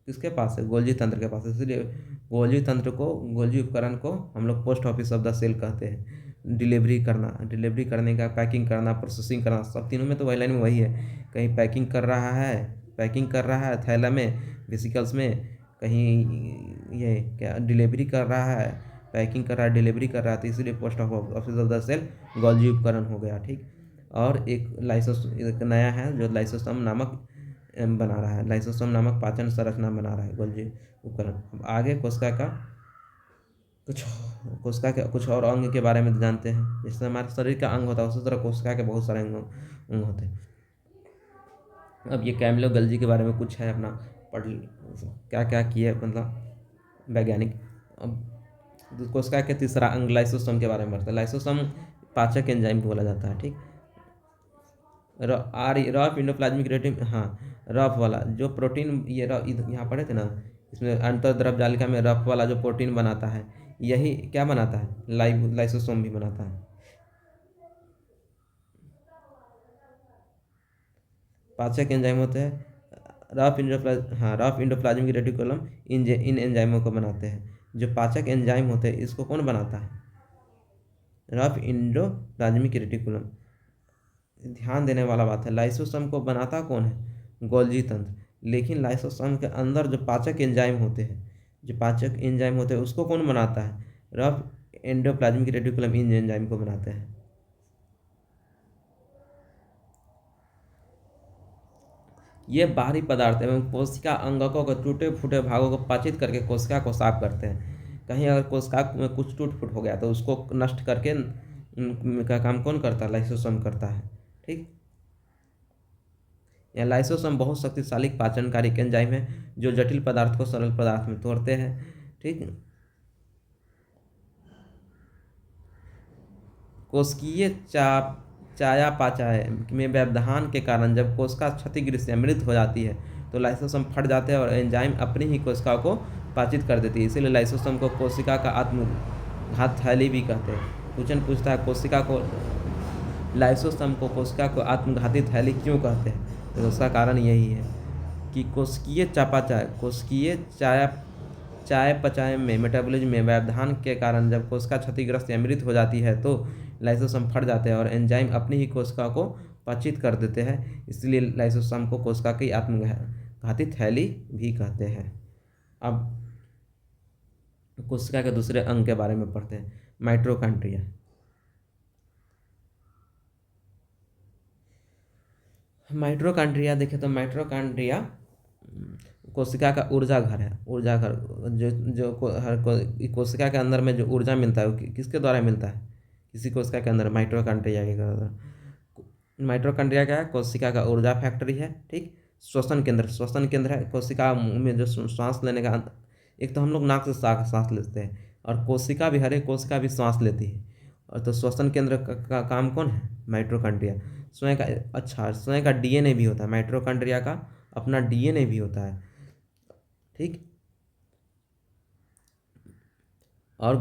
किसके पास है, गोल्जी तंत्र के पास है। इसलिए गोल्जी उपकरण को हम लोग post office of the cell कहते हैं। डिलीवरी करने का, पैकिंग करना, प्रोसेसिंग करना, सब तीनों में तो वही लाइन में वही है। कहीं पैकिंग कर रहा है थैला में, वेसिकल्स में, कहीं ये क्या डिलीवरी कर रहा है, पैकिंग कर रहा है, डिलीवरी कर रहा है, तो इसीलिए post office of the cell गोल्जी उपकरण हो गया, ठीक। और एक नया है जो लाइसोसोम नामक बना रहा है, लाइसोसोम नामक पाचन संरचना बना रहा है गोल्जी उपकरण। अब आगे कोशिका के कुछ और अंग के बारे में जानते हैं। जैसे हमारे शरीर का अंग होता है, उसी तरह कोशिका के बहुत सारे अंग होते हैं। अब ये कैमिलो गल्जी के बारे में कुछ है अपना पढ़, क्या क्या किया मतलब वैज्ञानिक। अब कोशिका के तीसरा अंग लाइसोसोम के बारे में पढ़ते हैं। लाइसोसोम पाचक एंजाइम बोला जाता है, ठीक। रफ इंडोप्लाज्मिक रेटिन, हाँ, रफ वाला जो प्रोटीन, ये यहाँ पढ़े थे ना, इसमें अंतर्द्रव जालिका में रफ वाला जो प्रोटीन बनाता है, यही क्या बनाता है, लाइसोसोम भी बनाता है। पाचक एंजाइम होते हैं। रफ इंडोप्लाज्मिक रेटिकुलम इन एंजाइमों को बनाते हैं। जो पाचक एंजाइम होते हैं, इसको कौन बनाता है, रफ इंडोप्लाज्मिक रेटिकुलम। ध्यान देने वाला बात है, लाइसोसोम को बनाता कौन है, गोल्जी तंत्र। लेकिन लाइसोसोम के अंदर जो पाचक एंजाइम होते हैं, उसको कौन बनाता है, रफ एंडोप्लाज्मिक रेटिकुलम इन एंजाइम को बनाते हैं। ये बाहरी पदार्थ एवं कोशिका अंगकों के टूटे फूटे भागों को पाचित करके कोशिका को साफ करते हैं। कहीं अगर कोशिका में कुछ टूट फूट हो गया तो उसको नष्ट करके का काम कौन करता है, लाइसोसोम करता है, ठीक। यह लाइसोसोम बहुत शक्तिशाली पाचनकारी एंजाइम है जो जटिल पदार्थ को सरल पदार्थ में तोड़ते हैं, ठीक। कोशिकीय चयापचय में व्यवधान के कारण जब कोशिका क्षतिग्रस्त या मृत हो जाती है तो लाइसोसोम फट जाते हैं और एंजाइम अपनी ही कोशिका को पाचित कर देती है। इसीलिए लाइसोसोम को कोशिका का आत्मघात थैली भी कहते हैं। क्वेश्चन पूछता है लाइसोसोम को कोशिका को आत्मघाती थैली क्यों कहते हैं, तो उसका कारण यही है कि कोशिकीय चयापचय में मेटाबॉलिज्म में व्यवधान के कारण जब कोशिका क्षतिग्रस्त या मृत हो जाती है तो लाइसोसोम फट जाते हैं और एंजाइम अपनी ही कोशिका को पाचित कर देते हैं। इसलिए लाइसोसोम को कोशिका की आत्मघाती थैली भी कहते हैं। अब कोशिका के दूसरे अंग के बारे में पढ़ते हैं, माइटोकॉन्ड्रिया। माइटोकॉन्ड्रिया देखें तो माइटोकॉन्ड्रिया कोशिका का ऊर्जा घर है। ऊर्जा घर जो कोशिका के अंदर में जो ऊर्जा मिलता है वो किसके द्वारा मिलता है, किसी कोशिका के अंदर माइटोकॉन्ड्रिया के द्वारा। माइटोकॉन्ड्रिया क्या है, कोशिका का ऊर्जा फैक्ट्री है, ठीक। श्वसन केंद्र है। कोशिका में जो सांस लेने का, एक तो हम लोग नाक से सांस लेते हैं और हर एक कोशिका भी सांस लेती है, और तो श्वसन केंद्र का काम कौन है, माइटोकॉन्ड्रिया। स्वयं का डीएनए भी होता है, माइटोकॉन्ड्रिया का अपना डीएनए भी होता है, ठीक। और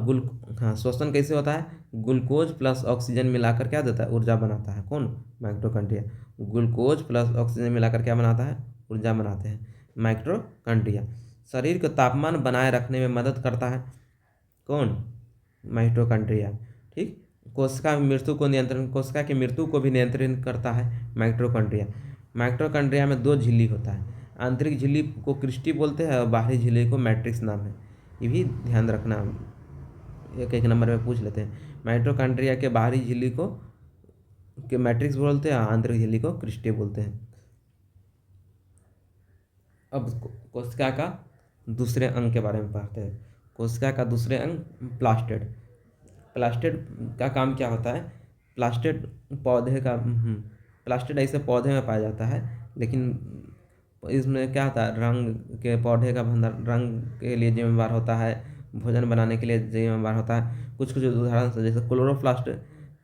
श्वसन कैसे होता है, ग्लूकोज प्लस ऑक्सीजन मिलाकर क्या देता है, ऊर्जा बनाता है, कौन, माइटोकॉन्ड्रिया। ग्लूकोज प्लस ऑक्सीजन मिलाकर क्या बनाता है, ऊर्जा बनाते हैं माइटोकॉन्ड्रिया। शरीर का तापमान बनाए रखने में मदद करता है कौन? माइटोकॉन्ड्रिया। ठीक, कोशिका की मृत्यु को भी नियंत्रित करता है माइटोकॉन्ड्रिया। माइटोकॉन्ड्रिया में दो झिल्ली होता है, आंतरिक झिल्ली को क्रिस्टी बोलते हैं और बाहरी झिल्ली को मैट्रिक्स नाम है। ये भी ध्यान रखना, एक एक नंबर में पूछ लेते हैं। माइटोकॉन्ड्रिया के बाहरी झिल्ली को मैट्रिक्स बोलते हैं, आंतरिक झिल्ली को क्रिस्टी बोलते हैं। अब कोशिका का दूसरे अंग के बारे में पढ़ते हैं। कोशिका का दूसरे अंग प्लास्टिड। प्लास्टिड का काम क्या होता है? प्लास्टिड पौधे का प्लास्टिड ऐसे पौधे में पाया जाता है, लेकिन इसमें क्या होता है, रंग के पौधे का रंग के लिए जिम्मेवार होता है, भोजन बनाने के लिए जिम्मेवार होता है। कुछ कुछ उदाहरण से, जैसे क्लोरोप्लास्ट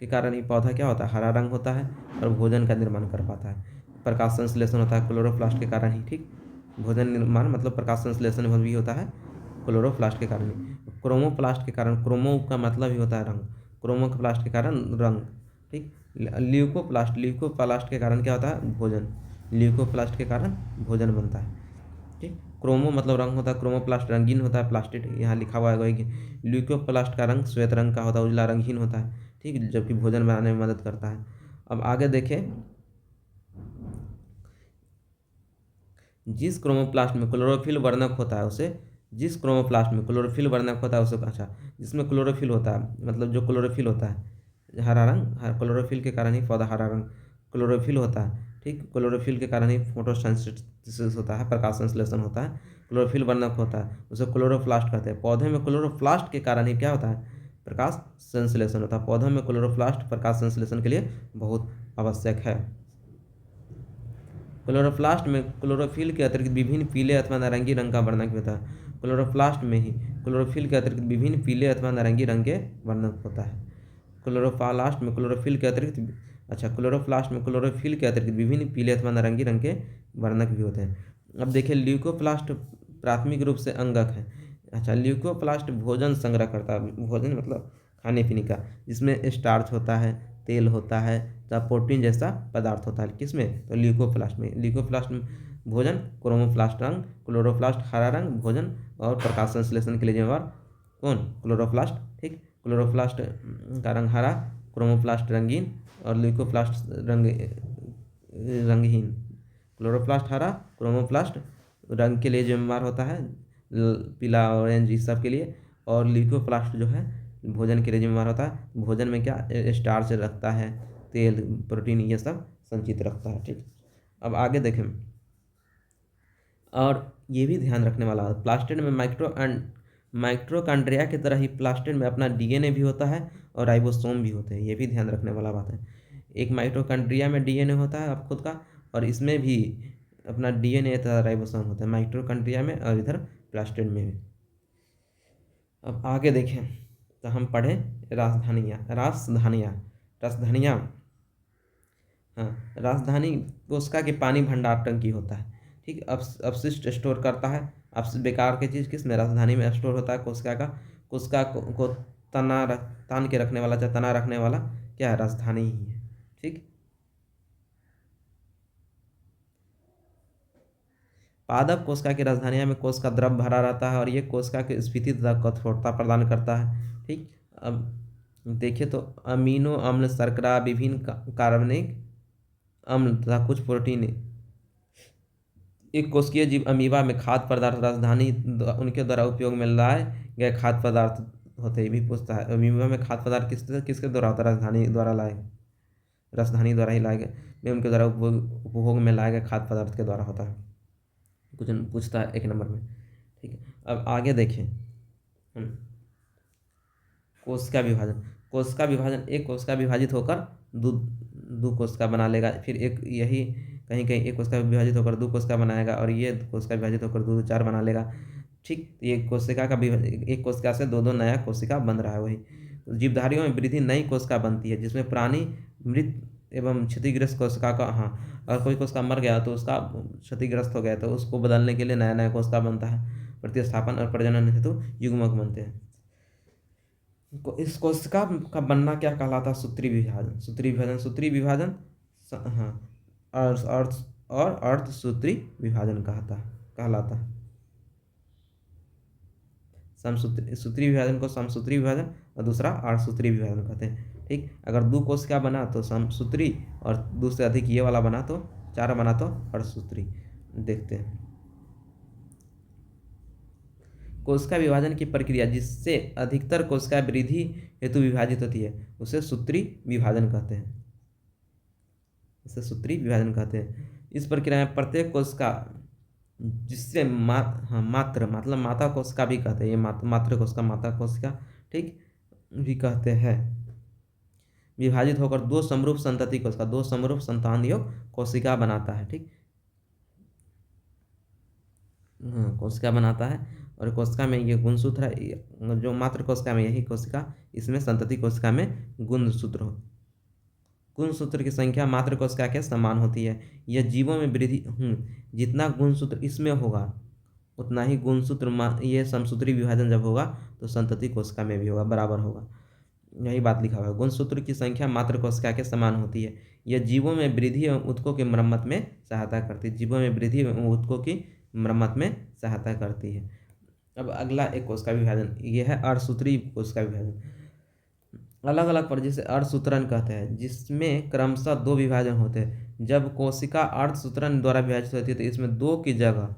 के कारण ये पौधा क्या होता है, हरा रंग होता है और भोजन का निर्माण कर पाता है। प्रकाश संश्लेषण होता है क्लोरोप्लास्ट के कारण ही। ठीक, भोजन निर्माण मतलब प्रकाश संश्लेषण भी होता है क्लोरोप्लास्ट के कारण ही। क्रोमोप्लास्ट के कारण, क्रोमो का मतलब ही होता है रंग, क्रोमोप्लास्ट के कारण रंग। ठीक, ल्यूकोप्लास्ट के कारण क्या होता है, भोजन। ल्यूकोप्लास्ट के कारण भोजन बनता है। ठीक, क्रोमो मतलब रंग होता है, क्रोमोप्लास्ट रंगीन होता है, प्लास्टिड यहाँ लिखा हुआ है वही कि ल्यूकोप्लास्ट का रंग श्वेत रंग का होता है, उजला रंगहीन होता है। ठीक, जबकि भोजन बनाने में मदद करता है। अब आगे देखें, जिस क्रोमोप्लास्ट में क्लोरोफिल वर्णक होता है उसे जिस क्रोमोप्लास्ट में क्लोरोफिल वर्णक होता है उसे, अच्छा, जिसमें क्लोरोफिल होता है मतलब जो क्लोरोफिल होता है हरा रंग, क्लोरोफिल के कारण ही पौधा हरा रंग, क्लोरोफिल होता है। ठीक, क्लोरोफिल के कारण ही फोटोसिंथेसिस होता है, प्रकाश संश्लेषण होता है। क्लोरोफिल वर्णक होता है उसे क्लोरोप्लास्ट कहते हैं। पौधे में क्लोरोप्लास्ट के कारण ही क्या होता है, प्रकाश संश्लेषण होता है। पौधों में क्लोरोप्लास्ट प्रकाश संश्लेषण के लिए बहुत आवश्यक है। क्लोरोप्लास्ट में क्लोरोफिल के अतिरिक्त विभिन्न पीले अथवा नारंगी रंग का वर्णक होता है। क्लोरोप्लास्ट में ही क्लोरोफिल के अतिरिक्त विभिन्न पीले अथवा नारंगी रंग के वर्णक होता है। क्लोरोप्लास्ट में क्लोरोफिल के अतिरिक्त विभिन्न पीले अथवा नारंगी रंग के वर्णक भी होते हैं। अब देखिए, ल्यूकोप्लास्ट प्राथमिक रूप से अंगक है। अच्छा, ल्यूकोप्लास्ट भोजन संग्रह करता है, भोजन मतलब खाने पीने का, जिसमें स्टार्च होता है, तेल होता है तथा प्रोटीन जैसा पदार्थ होता है। किसमें? तो ल्यूकोप्लास्ट में। ल्यूकोप्लास्ट में भोजन, क्रोमोप्लास्ट रंग, क्लोरोप्लास्ट हरा रंग, भोजन और प्रकाश संश्लेषण के लिए जिम्मेवार कौन? क्लोरोप्लास्ट। ठीक, क्लोरोप्लास्ट का रंग हरा, क्रोमोप्लास्ट रंगीन और ल्यूकोप्लास्ट रंगहीन। क्लोरोप्लास्ट हरा, क्रोमोप्लास्ट रंग के लिए जिम्मेवार होता है, पीला ऑरेंज इस सब के लिए, और ल्यूकोप्लास्ट जो है भोजन के लिए जिम्मेवार होता है। भोजन में क्या स्टार्च रखता है, तेल, प्रोटीन ये सब संचित रखता है। ठीक, अब आगे देखें, और ये भी ध्यान रखने वाला है, प्लास्टिड में माइटोकॉन्ड्रिया की तरह ही प्लास्टिड में अपना डीएनए भी होता है और राइबोसोम भी होते हैं। ये भी ध्यान रखने वाला बात है। एक माइटोकॉन्ड्रिया में डीएनए होता है अब खुद का, और इसमें भी अपना डीएनए तथा राइबोसोम होता है, माइटोकॉन्ड्रिया में और इधर प्लास्टिड में भी। अब आगे देखें तो हम पढ़ें राजधानियाँ। हाँ, राजधानी कोशिका के पानी भंडार टंकी होता है। ठीक, अपशिष्ट स्टोर करता है। अब बेकार की चीज़ किस में? राजधानी में स्टोर होता है कोशिका का। कोशिका को तान के रखने वाला, तना रखने वाला क्या है? राजधानी ही है। ठीक, पादप कोशिका की राजधानियाँ में कोशिका द्रव भरा रहता है और ये कोशिका की स्फीति तथा कठोरता प्रदान करता है। ठीक, अब देखिए तो अमीनो अम्ल, शर्करा, विभिन्न कार्बनिक अम्ल तथा कुछ प्रोटीन एक कोशिकीय जीव अमीबा में खाद्य पदार्थ राजधानी उनके द्वारा उपयोग में लाए गए खाद्य पदार्थ होते ही भी पूछता है। अमीबा में खाद्य पदार्थ किसके द्वारा होता है? राजधानी द्वारा ही लाए गए, उनके द्वारा उपभोग में लाए गए खाद्य पदार्थ के द्वारा होता है। कुछ पूछता है एक नंबर में। ठीक है, अब आगे देखें, कोशिका विभाजन। एक कोशिका विभाजित होकर दो कोशिका बना लेगा, फिर एक यही कहीं कहीं एक कोशिका विभाजित होकर दो कोशिका बनाएगा, और ये कोशिका विभाजित होकर दो चार बना लेगा। ठीक, एक कोशिका से दो नया कोशिका बन रहा है। वही जीवधारियों में वृद्धि नई कोशिका बनती है, जिसमें पुरानी मृत एवं क्षतिग्रस्त कोशिका का, हाँ, और कोई कोशिका मर गया तो उसका क्षतिग्रस्त हो गया तो उसको बदलने के लिए नया नया कोशिका बनता है। प्रतिस्थापन और प्रजनन हेतु युग्मक बनते हैं। इस कोशिका का बनना क्या कहलाता है? सूत्री विभाजन, हाँ, और अर्धसूत्री विभाजन कहलाता है। सूत्री विभाजन को समसूत्री विभाजन और दूसरा अर्धसूत्री विभाजन कहते हैं। ठीक, अगर 2 कोशिका बना तो समसूत्री और 2 से अधिक ये वाला बना तो 4 बना तो अर्धसूत्री। देखते हैं कोशिका विभाजन की प्रक्रिया जिससे अधिकतर कोशिका वृद्धि हेतु विभाजित होती है उसे सूत्री विभाजन कहते हैं। इसे सूत्री विभाजन कहते हैं। इस प्रक्रिया में प्रत्येक कोशिका जिससे मात्र मतलब माता कोशिका भी कहते हैं, ये मात्र कोशिका माता कोशिका ठीक भी कहते हैं, विभाजित होकर 2 समरूप संतति कोशिका 2 समरूप संतान योग कोशिका बनाता है। ठीक, कोशिका बनाता है और कोशिका में ये गुणसूत्र है, जो मात्र कोशिका में यही कोशिका, इसमें संतति कोशिका में गुणसूत्र की संख्या मात्र कोशिका के समान होती है। यह जीवों में वृद्धि जितना गुणसूत्र इसमें होगा उतना ही गुणसूत्र ये समसूत्री विभाजन जब होगा तो संतति कोशिका में भी होगा, बराबर होगा। यही बात लिखा हुआ है, गुणसूत्र की संख्या मात्र कोशिका के समान होती है। यह जीवों में वृद्धि एवं ऊतकों की मरम्मत में सहायता करती है। जीवों में वृद्धि एवं ऊतकों की मरम्मत में सहायता करती है। अब अगला एक कोशिका विभाजन, यह है अर्धसूत्री कोशिका विभाजन। अलग अलग पर जिसे अर्धसूत्रण कहते हैं, जिसमें क्रमशः 2 विभाजन होते हैं। जब कोशिका अर्धसूत्रण द्वारा विभाजित होती है तो इसमें 2 की जगह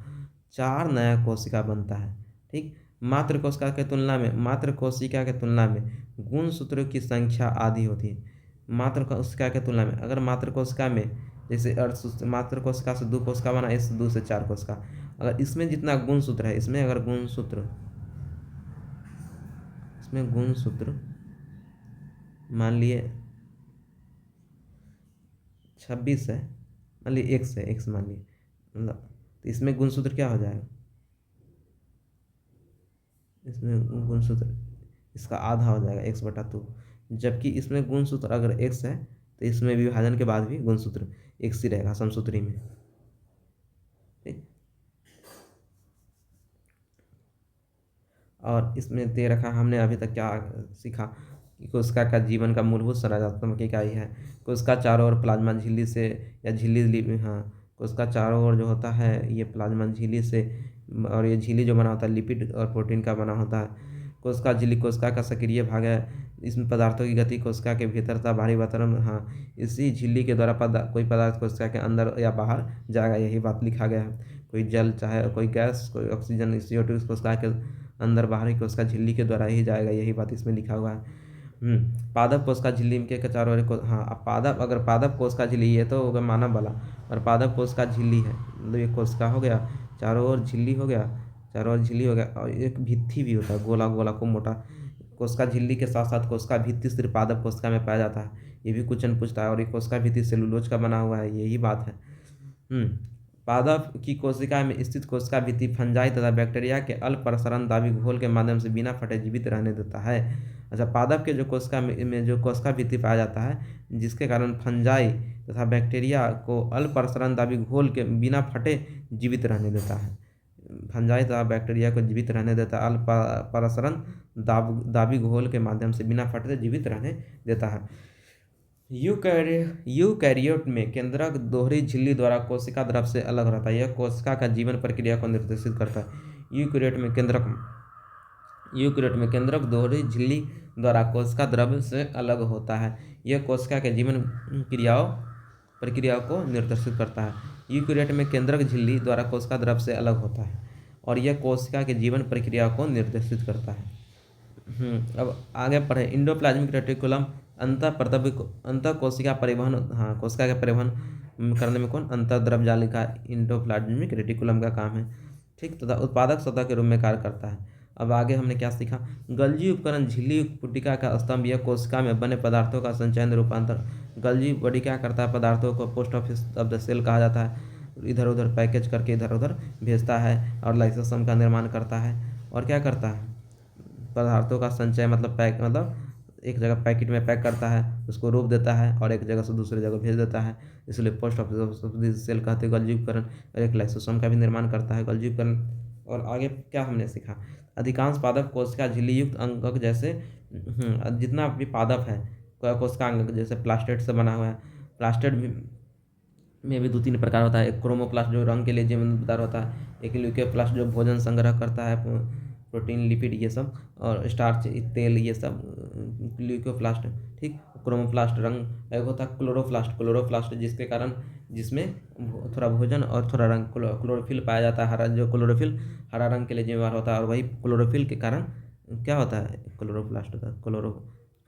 4 नया कोशिका बनता है। ठीक, मात्र कोशिका के तुलना में गुणसूत्रों की संख्या आधी होती है। मात्र कोशिका के तुलना में अगर मात्र कोशिका में जैसे मात्र कोशिका से 2 कोशिका बना, इस 2 से 4 कोशिका, अगर इसमें जितना गुणसूत्र है, इसमें अगर गुणसूत्र मान लिए 26 है, मान लिए x मान लिए, मतलब तो इसमें गुणसूत्र क्या हो जाएगा, इसमें गुणसूत्र इसका आधा हो जाएगा x/2। जबकि इसमें गुणसूत्र अगर x है तो इसमें विभाजन के बाद भी गुणसूत्र x ही रहेगा समसूत्री में। ठीक, और इसमें दे रखा हमने अभी तक क्या सीखा कि कोशिका का जीवन का मूलभूत संरचनात्मक इकाई है। कोशिका चारों ओर प्लाज्मा झिल्ली से या कोशिका चारों ओर जो होता है ये प्लाज्मा झिल्ली से, और ये झिल्ली जो बना होता है लिपिड और प्रोटीन का बना होता है। कोशिका झिल्ली कोशिका का सक्रिय भाग है। इसमें पदार्थों की गति कोशिका के भीतर तथा बाहरी वातावरण, इसी झिल्ली के द्वारा कोई पदार्थ कोशिका के अंदर या बाहर जाएगा, यही बात लिखा गया है। कोई जल चाहे कोई गैस कोई ऑक्सीजन CO2 कोशिका के अंदर बाहर ही कोशिका झिल्ली के द्वारा ही जाएगा, यही बात इसमें लिखा हुआ है। पादप कोशिका झिल्ली के चारों ओर अगर पादप कोशिका झिल्ली, ये तो होगा मानव वाला, और पादप कोशिका झिल्ली है, मतलब ये कोशिका हो गया, चारों ओर झिल्ली हो गया, और एक भित्ति भी होता है गोला गोला को मोटा। कोशिका झिल्ली के साथ साथ कोशिका भित्ति सिर्फ पादप कोशिका में पाया जाता है, ये भी क्वेश्चन पूछता है। और ये कोशिका भित्ति सेलुलोज का बना हुआ है, यही बात है। पादप की कोशिका में स्थित कोशिका भित्ति फंजाई तथा बैक्टीरिया के अल्प प्रसरणदायी घोल के माध्यम से बिना फटे जीवित रहने देता है। अच्छा, पादप के जो कोशिका में जो कोशिका भित्ति पाया जाता है, जिसके कारण फंजाई तथा बैक्टीरिया को अल्प प्रसरणदायी घोल के बिना फटे जीवित रहने देता है। फंजाई तथा बैक्टीरिया को जीवित रहने देता है, अल्प प्रसरणदायी घोल के माध्यम से बिना फटे जीवित रहने देता है। यूकैरियोट में केंद्रक दोहरी झिल्ली द्वारा कोशिका द्रव से अलग रहता है। यह कोशिका का जीवन प्रक्रिया को निर्देशित करता है। यूकैरियोट में केंद्रक दोहरी झिल्ली द्वारा कोशिका द्रव से अलग होता है। यह कोशिका के जीवन प्रक्रिया को निर्देशित करता है। यूकैरियोट में केंद्रक झिल्ली द्वारा कोशिका द्रव से अलग होता है और यह कोशिका के जीवन प्रक्रिया को निर्देशित करता है। अब आगे पढ़े, इंडोप्लाज्मिक रेटिकुलम अंतः कोशिका परिवहन, कोशिका का परिवहन करने में कौन अंतर्द्रव जालिका इंडोप्लाज्मिक रेटिकुलम का काम है। ठीक, तथा उत्पादक सतह के रूप में कार्य करता है। अब आगे हमने क्या सीखा, गल्जी उपकरण झिल्ली पुटिका का स्तंभ, यह कोशिका में बने पदार्थों का संचयन रूपांतर। गल्जी बॉडी क्या करता है, पदार्थों को post office of the cell कहा जाता है, इधर उधर पैकेज करके इधर उधर भेजता है और लाइसोसोम का निर्माण करता है। और क्या करता है, पदार्थों का संचय मतलब एक जगह पैकेट में पैक करता है, उसको रोप देता है और एक जगह से दूसरी जगह भेज देता है, इसलिए पोस्ट ऑफिस सेल कहते हैं गल्जी उपकरण। और एक लाइसोसोम का भी निर्माण करता है गल्जी उपकरण। और आगे क्या हमने सीखा, अधिकांश पादप कोशिका झिल्ली युक्त अंगक जैसे जितना भी पादप है कोशिका अंगक जैसे प्लास्टेड से बना हुआ है। प्लास्टेड में भी 2-3 प्रकार होता है। एक क्रोमोप्लास्ट जो रंग के लिए जिम्मेदार होता है, एक ल्यूकोप्लास्ट जो भोजन संग्रह करता है, प्रोटीन, लिपिड ये सब, और स्टार्च, तेल ये सब ल्यूकोप्लास्ट। ठीक, क्रोमोप्लास्ट रंग, एक होता है क्लोरोप्लास्ट। क्लोरोप्लास्ट जिसके कारण, जिसमें थोड़ा भोजन और थोड़ा रंग, क्लोरोफिल पाया जाता है। हरा, जो क्लोरोफिल हरा रंग के लिए जिम्मेवार होता है, और वही क्लोरोफिल के कारण क्या होता है, क्लोरोप्लास्ट होता है। क्लोरो,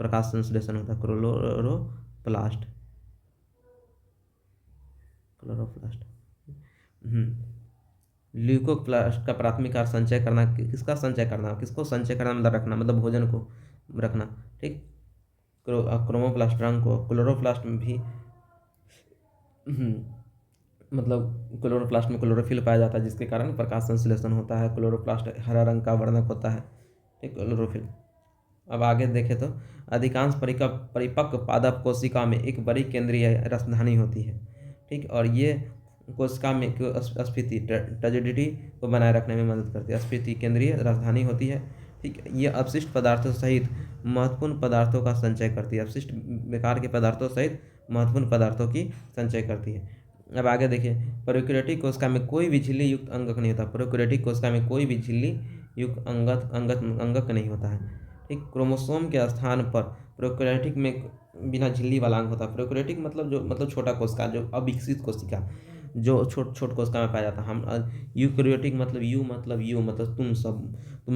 प्रकाश संश्लेषण होता है, क्लोरोप्लास्ट, क्लोरोप्लास्ट। ल्यूकोप्लास्ट का प्राथमिक कार्य संचय करना। किसका संचय करना, किसको संचय करना, मतलब रखना, मतलब भोजन को रखना। ठीक, क्रोमोप्लास्ट रंग को, क्लोरोप्लास्ट में भी मतलब क्लोरोप्लास्ट में क्लोरोफिल पाया जाता है, जिसके कारण प्रकाश संश्लेषण होता है। क्लोरोप्लास्ट हरा रंग का वर्णक होता है। ठीक, क्लोरोफिल। अब आगे देखें तो अधिकांश परिपक्व पादप कोशिका में एक बड़ी केंद्रीय रसधानी होती है। ठीक, और ये कोशिका में स्फीति, टर्जिडिटी को बनाए रखने में मदद करती है। स्फीति केंद्रीय राजधानी होती है। ठीक, ये अपशिष्ट पदार्थों सहित महत्वपूर्ण पदार्थों का संचय करती है। अपशिष्ट बेकार के पदार्थों सहित महत्वपूर्ण पदार्थों की संचय करती है। अब आगे देखिए, प्रोकैरियोटिक कोशिका में कोई भी झिल्ली युक्त अंगक नहीं होता। प्रोकैरियोटिक कोशिका में कोई भी झिल्ली युक्त अंगक नहीं होता है। ठीक, क्रोमोसोम के स्थान पर प्रोकैरियोटिक में बिना झिल्ली वाला अंग होता है। प्रोकैरियोटिक मतलब जो, मतलब छोटा कोशिका, जो अविकसित कोशिका, जो छोट कोशिका में पाया जाता है। हम यूकैरियोटिक मतलब यू मतलब तुम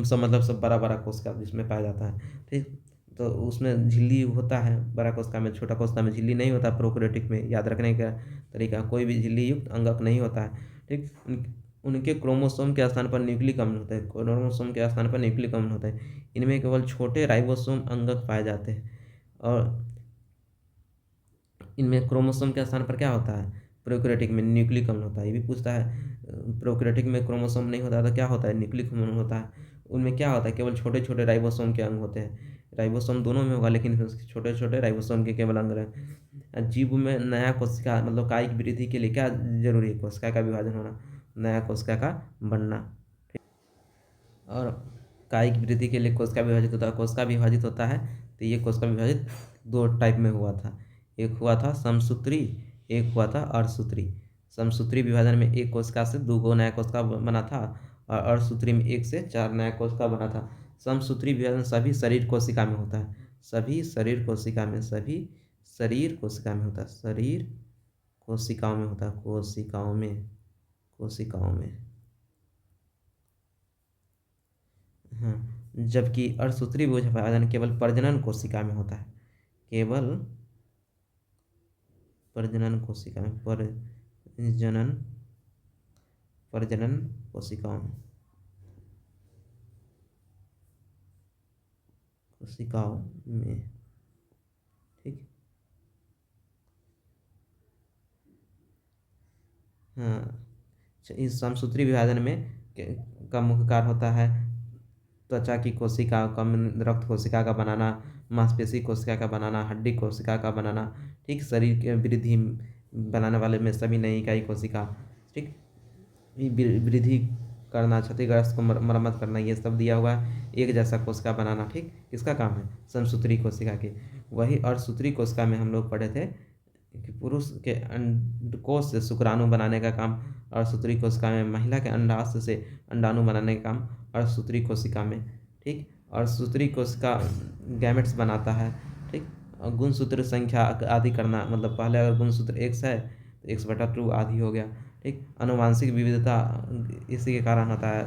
सब मतलब सब बड़ा बड़ा कोशिका जिसमें पाया जाता है। ठीक, तो उसमें झिल्ली होता है बड़ा कोशिका में, छोटा कोशिका में झिल्ली नहीं होता। प्रोकैरियोटिक में याद रखने का तरीका, कोई भी झिल्ली युक्त अंगक नहीं होता है। ठीक, उनके क्रोमोसोम के स्थान पर न्यूक्लिक अम्ल होता है। क्रोमोसोम के स्थान पर न्यूक्लिक अम्ल होता है। इनमें केवल छोटे राइबोसोम अंगक पाए जाते हैं। और इनमें क्रोमोसोम के स्थान पर क्या होता है, प्रोकैरियोटिक में न्यूक्लिक अम्ल होता है। ये भी पूछता है, प्रोकैरियोटिक में क्रोमोसोम नहीं होता तो क्या होता है, न्यूक्लिक अम्ल होता है। उनमें क्या होता है, केवल छोटे छोटे राइबोसोम के अंग होते हैं। राइबोसोम दोनों में होगा, लेकिन छोटे छोटे राइबोसोम के केवल अंग रहे। जीव में नया कोशिका मतलब कायिक वृद्धि के लिए क्या जरूरी है, कोशिका का विभाजन होना, नया कोशिका का बनना। और कायिक वृद्धि के लिए कोशिका विभाजित होता है। कोशिका विभाजित होता है तो ये कोशिका विभाजित दो टाइप में हुआ था। एक हुआ था समसूत्री, एक हुआ था अर्धसूत्री। समसूत्री विभाजन में एक कोशिका से दो नया कोशिका बना था, और अर्धसूत्री में एक से चार नया कोशिका बना था। समसूत्री विभाजन सभी शरीर कोशिका में होता है। सभी शरीर कोशिका में, सभी शरीर कोशिका में होता है। शरीर कोशिकाओं में होता है, कोशिकाओं में, कोशिकाओं में। हाँ, जबकि अर्धसूत्री विभाजन केवल प्रजनन कोशिका में होता है। केवल प्रजनन कोशिका में, प्रजनन, प्रजनन कोशिकाओं में, कोशिकाओं में। ठीक, हाँ। इस समसूत्री विभाजन में का मुख्य कार्य होता है त्वचा की कोशिका का, रक्त कोशिका का बनाना, मांसपेशी कोशिका का बनाना, हड्डी कोशिका का बनाना। ठीक, शरीर के वृद्धि बनाने वाले में सभी नई इकाई कोशिका। ठीक, वृद्धि करना, क्षतिग्रस्त को मरम्मत करना, ये सब दिया हुआ है। एक जैसा कोशिका बनाना, ठीक, किसका काम है, समसूत्री कोशिका के। वही अर्धसूत्री कोशिका में हम लोग पढ़े थे कि पुरुष के अंडकोश से शुक्राणु बनाने का काम अर्धसूत्री कोशिका में, महिला के अंडाशय से अंडाणु बनाने का काम अर्धसूत्री कोशिका में। ठीक, अर्धसूत्री कोशिका गैमेट्स बनाता है। ठीक, और गुणसूत्र संख्या आदि करना, मतलब पहले अगर गुणसूत्र एक्स है तो x/2 आदि हो गया। ठीक, अनुवांशिक विविधता इसी के कारण होता है,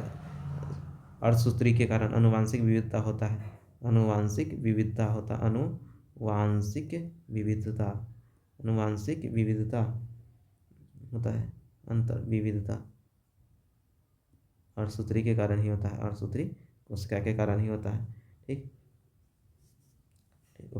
अर्धसूत्री के कारण अनुवांशिक विविधता होता है। अनुवांशिक विविधता होता, अनुवांशिक विविधता, अनुवांशिक विविधता होता है, अंतर विविधता अर्धसूत्री के कारण ही होता है, अर्धसूत्री कोशिका के कारण ही होता है। ठीक, ठीक।